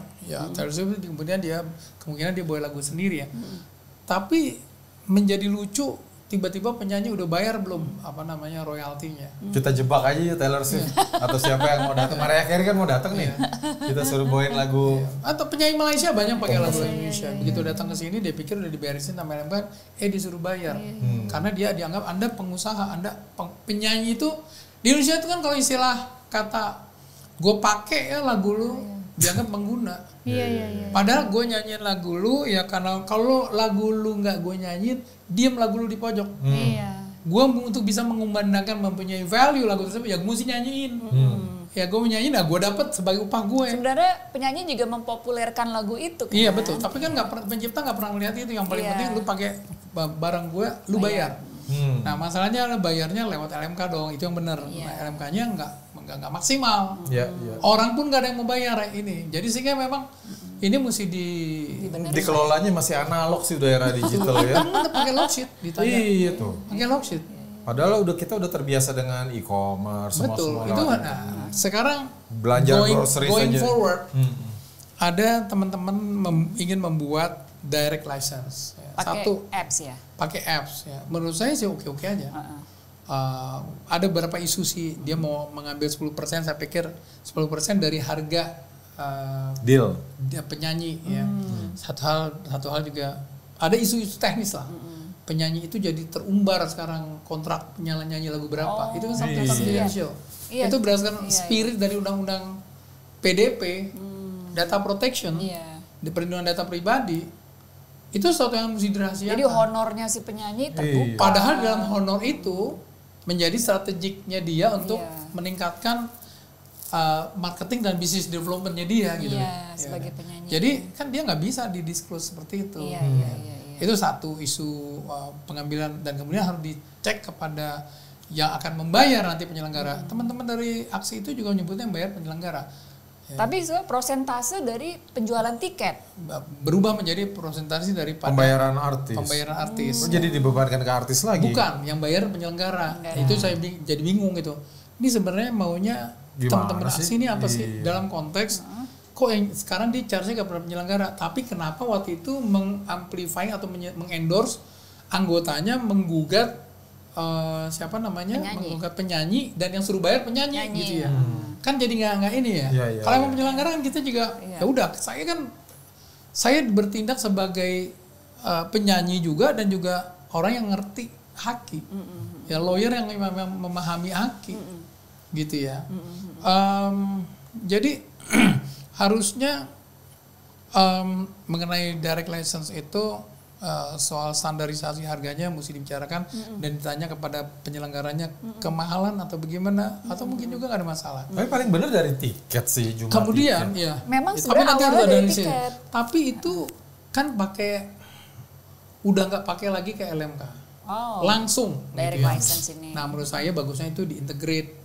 [SPEAKER 2] Taylor Swift kemudian dia kemungkinan dia bawa lagu sendiri ya. Tapi menjadi lucu tiba-tiba penyanyi udah bayar belum royaltinya.
[SPEAKER 3] Kita jebak aja ya Taylor Swift atau siapa yang mau datang. Mariah Carey kan mau datang nih. Kita suruh bawain lagu.
[SPEAKER 2] Atau penyanyi Malaysia banyak pakai lagu Indonesia. Begitu datang ke sini dia pikir udah dibayarisin sama LMK, disuruh bayar. Karena dia dianggap Anda pengusaha, Anda penyanyi itu di Indonesia itu kan kalau istilah kata gue pakai ya lagu lu dianggap pengguna.
[SPEAKER 1] Iya.
[SPEAKER 2] Padahal gue nyanyiin lagu lu ya karena kalau lagu lu nggak gue nyanyiin, diem lagu lu di pojok.
[SPEAKER 1] Iya.
[SPEAKER 2] Gue untuk bisa mengumandangkan mempunyai value lagu tersebut ya gue mesti nyanyiin. Ya gue nyanyiin, gue dapat sebagai upah gue.
[SPEAKER 1] Sebenarnya penyanyi juga mempopulerkan lagu itu kan.
[SPEAKER 2] Iya betul. Tapi kan pencipta nggak pernah melihat itu. Yang paling penting lu pakai barang gue, lu bayar. Nah masalahnya bayarnya lewat LMK dong, itu yang benar. Nah, LMK-nya nggak maksimal. Orang pun nggak ada yang mau bayar ini. Jadi sehingga memang ini mesti
[SPEAKER 3] dikelolanya masih analog sih udah era digital ya.
[SPEAKER 2] Kan pakai logsheet ditanya.
[SPEAKER 3] Iya tuh.
[SPEAKER 2] Pakai logsheet.
[SPEAKER 3] Padahal kita udah terbiasa dengan e-commerce
[SPEAKER 2] betul. Itu sekarang
[SPEAKER 3] belanja
[SPEAKER 2] going forward ada teman-teman ingin membuat direct license. Pakai apps ya. Menurut saya sih oke aja. Ada beberapa isu sih dia mau mengambil 10%, saya pikir 10% dari harga
[SPEAKER 3] deal
[SPEAKER 2] dia penyanyi ya. Satu hal juga ada isu-isu teknis lah. Penyanyi itu jadi terumbar sekarang kontrak nyanyi lagu berapa. Itu kan something confidential. Itu berdasarkan spirit dari undang-undang PDP, data protection, di perlindungan data pribadi. Itu sesuatu yang mesti dirahasiakan.
[SPEAKER 1] Jadi honornya si penyanyi terbuka.
[SPEAKER 2] Padahal dalam honor itu menjadi strategiknya dia untuk meningkatkan marketing dan business developmentnya dia gitu.
[SPEAKER 1] Sebagai penyanyi.
[SPEAKER 2] Jadi kan dia nggak bisa didisclose seperti itu. Itu satu isu pengambilan dan kemudian harus dicek kepada yang akan membayar nanti penyelenggara. Teman-teman dari aksi itu juga menyebutnya yang bayar penyelenggara.
[SPEAKER 1] Tapi prosentase dari penjualan tiket
[SPEAKER 2] berubah menjadi prosentase dari
[SPEAKER 3] pembayaran artis.
[SPEAKER 2] Oh,
[SPEAKER 3] jadi dibebankan ke artis lagi?
[SPEAKER 2] Bukan, yang bayar penyelenggara. Itu saya jadi bingung gitu. Ini sebenarnya maunya teman-teman aksi ini apa sih dalam konteks kok yang sekarang dia charge-nya kepada penyelenggara, tapi kenapa waktu itu mengamplify atau mengendorse anggotanya menggugat menggugat penyanyi dan yang suruh bayar penyanyi gitu ya. Kan jadi nggak ini ya. Kalau emang penyelenggara kan kita juga ya udah, saya bertindak sebagai penyanyi juga dan juga orang yang ngerti haki. Ya lawyer yang memahami haki. Gitu ya. Jadi harusnya mengenai direct license itu soal standarisasi harganya mesti dibicarakan dan ditanya kepada penyelenggaranya kemahalan atau bagaimana atau mungkin juga nggak ada masalah.
[SPEAKER 3] Tapi paling benar dari tiket sih jumlah.
[SPEAKER 2] Kemudian
[SPEAKER 3] tiket.
[SPEAKER 2] ya.
[SPEAKER 1] Memang sebenarnya awalnya dari tiket.
[SPEAKER 2] Tapi itu kan udah nggak pakai lagi ke LMK. Langsung.
[SPEAKER 1] Direct license ini.
[SPEAKER 2] Nah menurut saya bagusnya itu diintegrate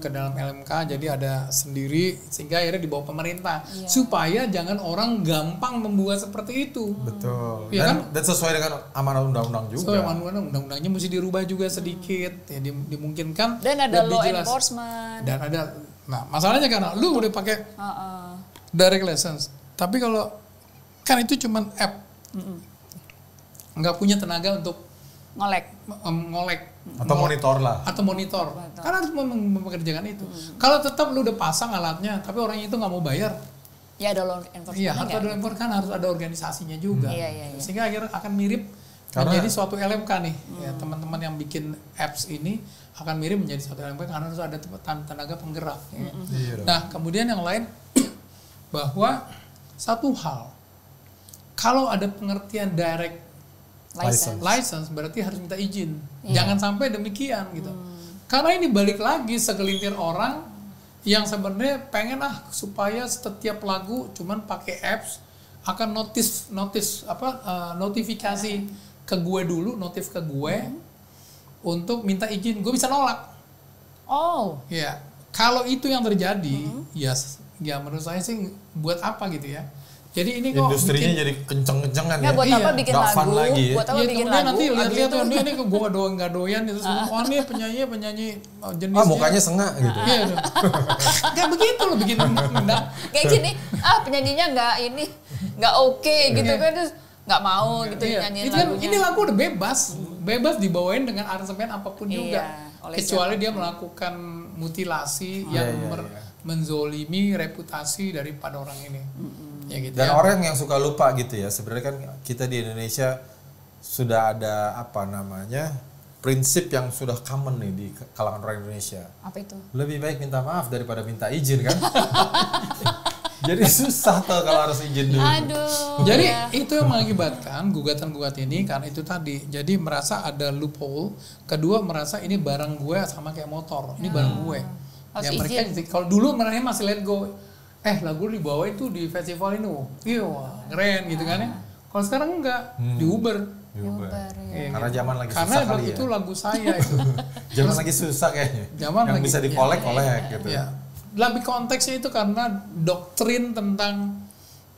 [SPEAKER 2] ke dalam LMK, jadi ada sendiri sehingga akhirnya dibawa pemerintah supaya jangan orang gampang membuat seperti itu.
[SPEAKER 3] Betul.
[SPEAKER 2] Ya
[SPEAKER 3] dan sesuai dengan amanat undang-undang juga.
[SPEAKER 2] Sesuai amanat undang-undangnya mesti dirubah juga sedikit, ya dimungkinkan.
[SPEAKER 1] Dan ada law enforcement.
[SPEAKER 2] Dan ada, nah masalahnya karena lu udah pakai direct license, tapi kalau kan itu cuman app, nggak punya tenaga untuk ngolek
[SPEAKER 3] atau monitor lah.
[SPEAKER 2] Atau monitor. Karena harus mempekerjakan itu. Kalau tetap lu udah pasang alatnya, tapi orangnya itu nggak mau bayar.
[SPEAKER 1] Ya ada law enforcement.
[SPEAKER 2] Iya, harus ada law enforcement, kan harus ada organisasinya juga. Sehingga akhirnya akan mirip menjadi suatu LMK nih. Ya, teman-teman yang bikin apps ini akan mirip menjadi suatu LMK karena harus ada tenaga penggerak. Ya. Nah, kemudian yang lain bahwa satu hal, kalau ada pengertian direct license berarti harus minta izin. Jangan sampai demikian gitu. Karena ini balik lagi segelintir orang yang sebenarnya pengen supaya setiap lagu cuman pakai apps akan notifikasi ke gue dulu, notif ke gue untuk minta izin. Gue bisa nolak. Ya, kalau itu yang terjadi, ya menurut saya sih buat apa gitu ya. Jadi ini kok
[SPEAKER 3] industrinya jadi kenceng-kencengan ya.
[SPEAKER 1] Buat apa bikin lagu?
[SPEAKER 3] Lagi,
[SPEAKER 1] buat apa bikin lagu?
[SPEAKER 2] Nanti lihat ini kok gue nggak doyan itu semua. Oh ini penyanyi jenisnya.
[SPEAKER 3] Mukanya sengak gitu.
[SPEAKER 2] Iya. Kayak begitu loh bikin mendak.
[SPEAKER 1] Kayak gini, penyanyinya nggak oke gitu kan, terus nggak mau gitu nyanyiin lagunya.
[SPEAKER 2] Ini lagu udah bebas dibawain dengan aransemen apapun juga. Kecuali dia melakukan mutilasi yang menzolimi reputasi daripada orang ini. Ya gitu.
[SPEAKER 3] Dan orang yang suka lupa gitu ya, sebenarnya kan kita di Indonesia sudah ada prinsip yang sudah common nih di kalangan orang Indonesia.
[SPEAKER 1] Apa itu?
[SPEAKER 3] Lebih baik minta maaf daripada minta izin kan. Jadi susah tuh kalau harus izin dulu.
[SPEAKER 1] Aduh.
[SPEAKER 2] Jadi itu yang mengakibatkan gugatan-gugatan ini karena itu tadi. Jadi merasa ada loophole. Kedua merasa ini barang gue sama kayak motor. Ini barang gue. Ya mereka kalau dulu mereka masih let go. Lagu dibawa itu di festival ini, iya keren gitu kan ya. Kalau sekarang enggak, di Uber.
[SPEAKER 3] Karena zaman lagi susah
[SPEAKER 2] karena
[SPEAKER 3] kali
[SPEAKER 2] itu
[SPEAKER 3] ya.
[SPEAKER 2] lagu saya itu.
[SPEAKER 3] Zaman lagi susah kayaknya.
[SPEAKER 2] Zaman
[SPEAKER 3] yang
[SPEAKER 2] lagi,
[SPEAKER 3] bisa dikolek-kolek gitu.
[SPEAKER 2] Ya. Lebih konteksnya itu karena doktrin tentang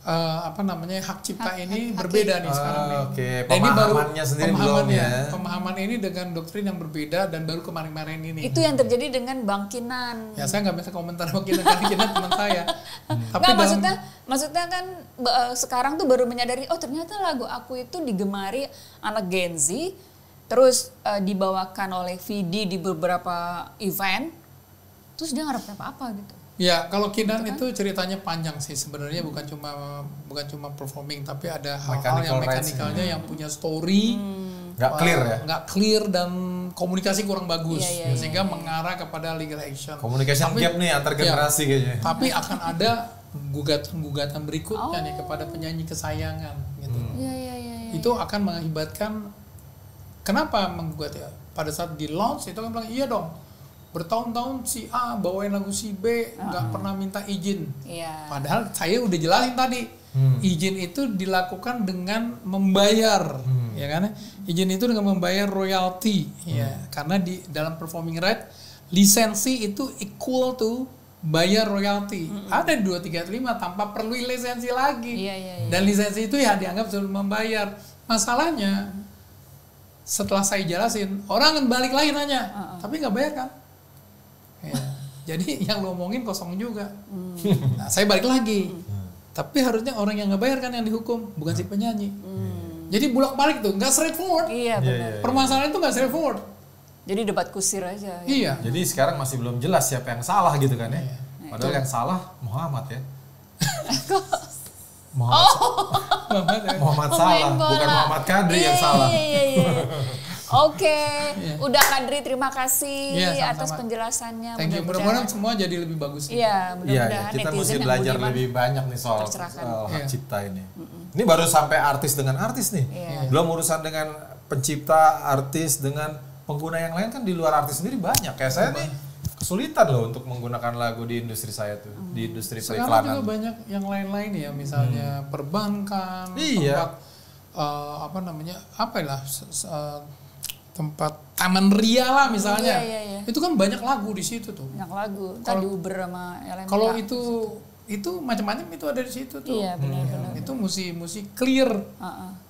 [SPEAKER 2] hak cipta ini berbeda nih sekarang nih.
[SPEAKER 3] Oke, pemahamannya sendiri belum ya.
[SPEAKER 2] Pemahaman ini dengan doktrin yang berbeda dan baru kemarin-kemarin ini.
[SPEAKER 1] Itu yang terjadi dengan Bang Kinan.
[SPEAKER 2] Ya saya nggak bisa komentar Bang Kinan karena Kinan teman saya.
[SPEAKER 1] Tapi maksudnya kan sekarang tuh baru menyadari ternyata lagu aku itu digemari anak Gen Z, terus dibawakan oleh VD di beberapa event, terus dia nggak dapat apa-apa gitu.
[SPEAKER 2] Ya, kalau Kinan itu ceritanya panjang sih sebenarnya, bukan cuma performing, tapi ada hal-hal yang mekanikalnya yang punya story,
[SPEAKER 3] nggak clear ya,
[SPEAKER 2] nggak clear dan komunikasi kurang bagus, sehingga mengarah kepada legal action.
[SPEAKER 3] Communication gap nih antar generasi kayaknya.
[SPEAKER 2] Tapi akan ada gugatan berikutnya nih kepada penyanyi kesayangan, gitu. Itu akan mengakibatkan kenapa menggugat ya? Pada saat di launch itu kan bilang iya dong. Bertahun-tahun si A bawain lagu si B nggak pernah minta izin. Padahal saya udah jelasin tadi, izin itu dilakukan dengan membayar, ya kan? Izin itu dengan membayar royalti, ya. Karena di dalam performing right lisensi itu equal to bayar royalti. Ada di 235 tanpa perlu lisensi lagi. Dan lisensi itu ya dianggap sudah membayar. Masalahnya setelah saya jelasin, orang kan balik lagi nanya, tapi nggak bayar kan? Ya. Jadi yang lo omongin kosong juga. Nah, saya balik lagi. Tapi harusnya orang yang nggak bayar kan yang dihukum, bukan si penyanyi. Jadi bolak-balik tuh, nggak straightforward.
[SPEAKER 1] Iya benar.
[SPEAKER 2] Permasalahan itu nggak straightforward.
[SPEAKER 1] Jadi debat kusir aja.
[SPEAKER 2] Iya.
[SPEAKER 3] Jadi sekarang masih belum jelas siapa yang salah gitu kan ya. Padahal yang salah Muhammad ya. Muhammad salah, bukan Muhammad Kadri yang salah.
[SPEAKER 1] Oke, udah Kadri, terima kasih
[SPEAKER 2] sama-sama.
[SPEAKER 1] atas penjelasannya.
[SPEAKER 2] Thank you, mudah-mudahan semua jadi lebih bagus.
[SPEAKER 1] Iya, mudah-mudahan
[SPEAKER 3] kita
[SPEAKER 1] netizen
[SPEAKER 3] mesti
[SPEAKER 1] yang
[SPEAKER 3] belajar
[SPEAKER 1] budiman
[SPEAKER 3] lebih banyak nih soal
[SPEAKER 1] tercerahkan.
[SPEAKER 3] hak cipta ini. Ini baru sampai artis dengan artis nih. Belum urusan dengan pencipta, artis dengan pengguna yang lain kan di luar artis sendiri banyak. Kayak saya nih kesulitan loh untuk menggunakan lagu di industri saya tuh, di industri
[SPEAKER 2] periklanan. Sekarang juga banyak yang lain-lain ya, misalnya perbankan, tempat tempat taman ria lah misalnya. Itu kan banyak lagu di situ tuh.
[SPEAKER 1] Banyak lagu. Kalau Uber sama LMK.
[SPEAKER 2] Kalau itu macam-macam itu ada di situ tuh.
[SPEAKER 1] Iya benar-benar.
[SPEAKER 2] Itu mesti clear.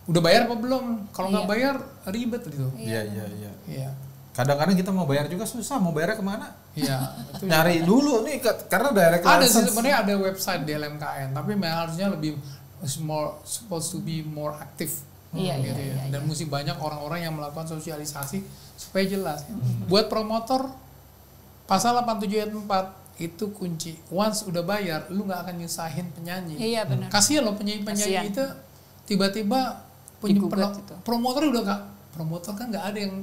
[SPEAKER 2] Udah bayar apa belum? Kalau nggak bayar ribet gitu.
[SPEAKER 3] Iya. Kadang-kadang kita mau bayar juga susah, mau bayarnya kemana?
[SPEAKER 2] Iya.
[SPEAKER 3] Nyari dulu nih karena direct license.
[SPEAKER 2] Ada sih sebenarnya ada website di LMKN, tapi harusnya lebih supposed to be more active.
[SPEAKER 1] Iya.
[SPEAKER 2] Dan mesti banyak orang-orang yang melakukan sosialisasi supaya jelas. Buat promotor pasal 87 ayat 4 itu kunci. Once udah bayar, lu nggak akan nyusahin penyanyi.
[SPEAKER 1] Iya benar.
[SPEAKER 2] Kasihan loh penyanyi itu tiba-tiba promotor udah nggak, promotor kan nggak ada yang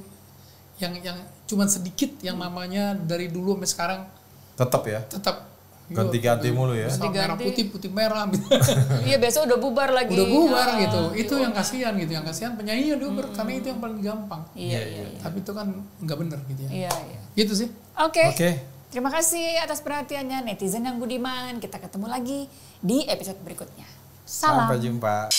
[SPEAKER 2] cuman sedikit yang namanya dari dulu sampai sekarang. Tetap
[SPEAKER 3] ganti-ganti mulu ya.
[SPEAKER 2] Merah putih merah.
[SPEAKER 1] Iya biasa udah bubar lagi.
[SPEAKER 2] Udah bubar gitu. Itu yang kasihan gitu. Yang kasihan penyanyi diuber karena itu yang paling gampang.
[SPEAKER 1] Iya.
[SPEAKER 2] Tapi itu kan nggak benar gitu ya.
[SPEAKER 1] Iya.
[SPEAKER 2] Gitu sih.
[SPEAKER 1] Oke. Terima kasih atas perhatiannya netizen yang budiman. Kita ketemu lagi di episode berikutnya. Salam.
[SPEAKER 3] Sampai jumpa.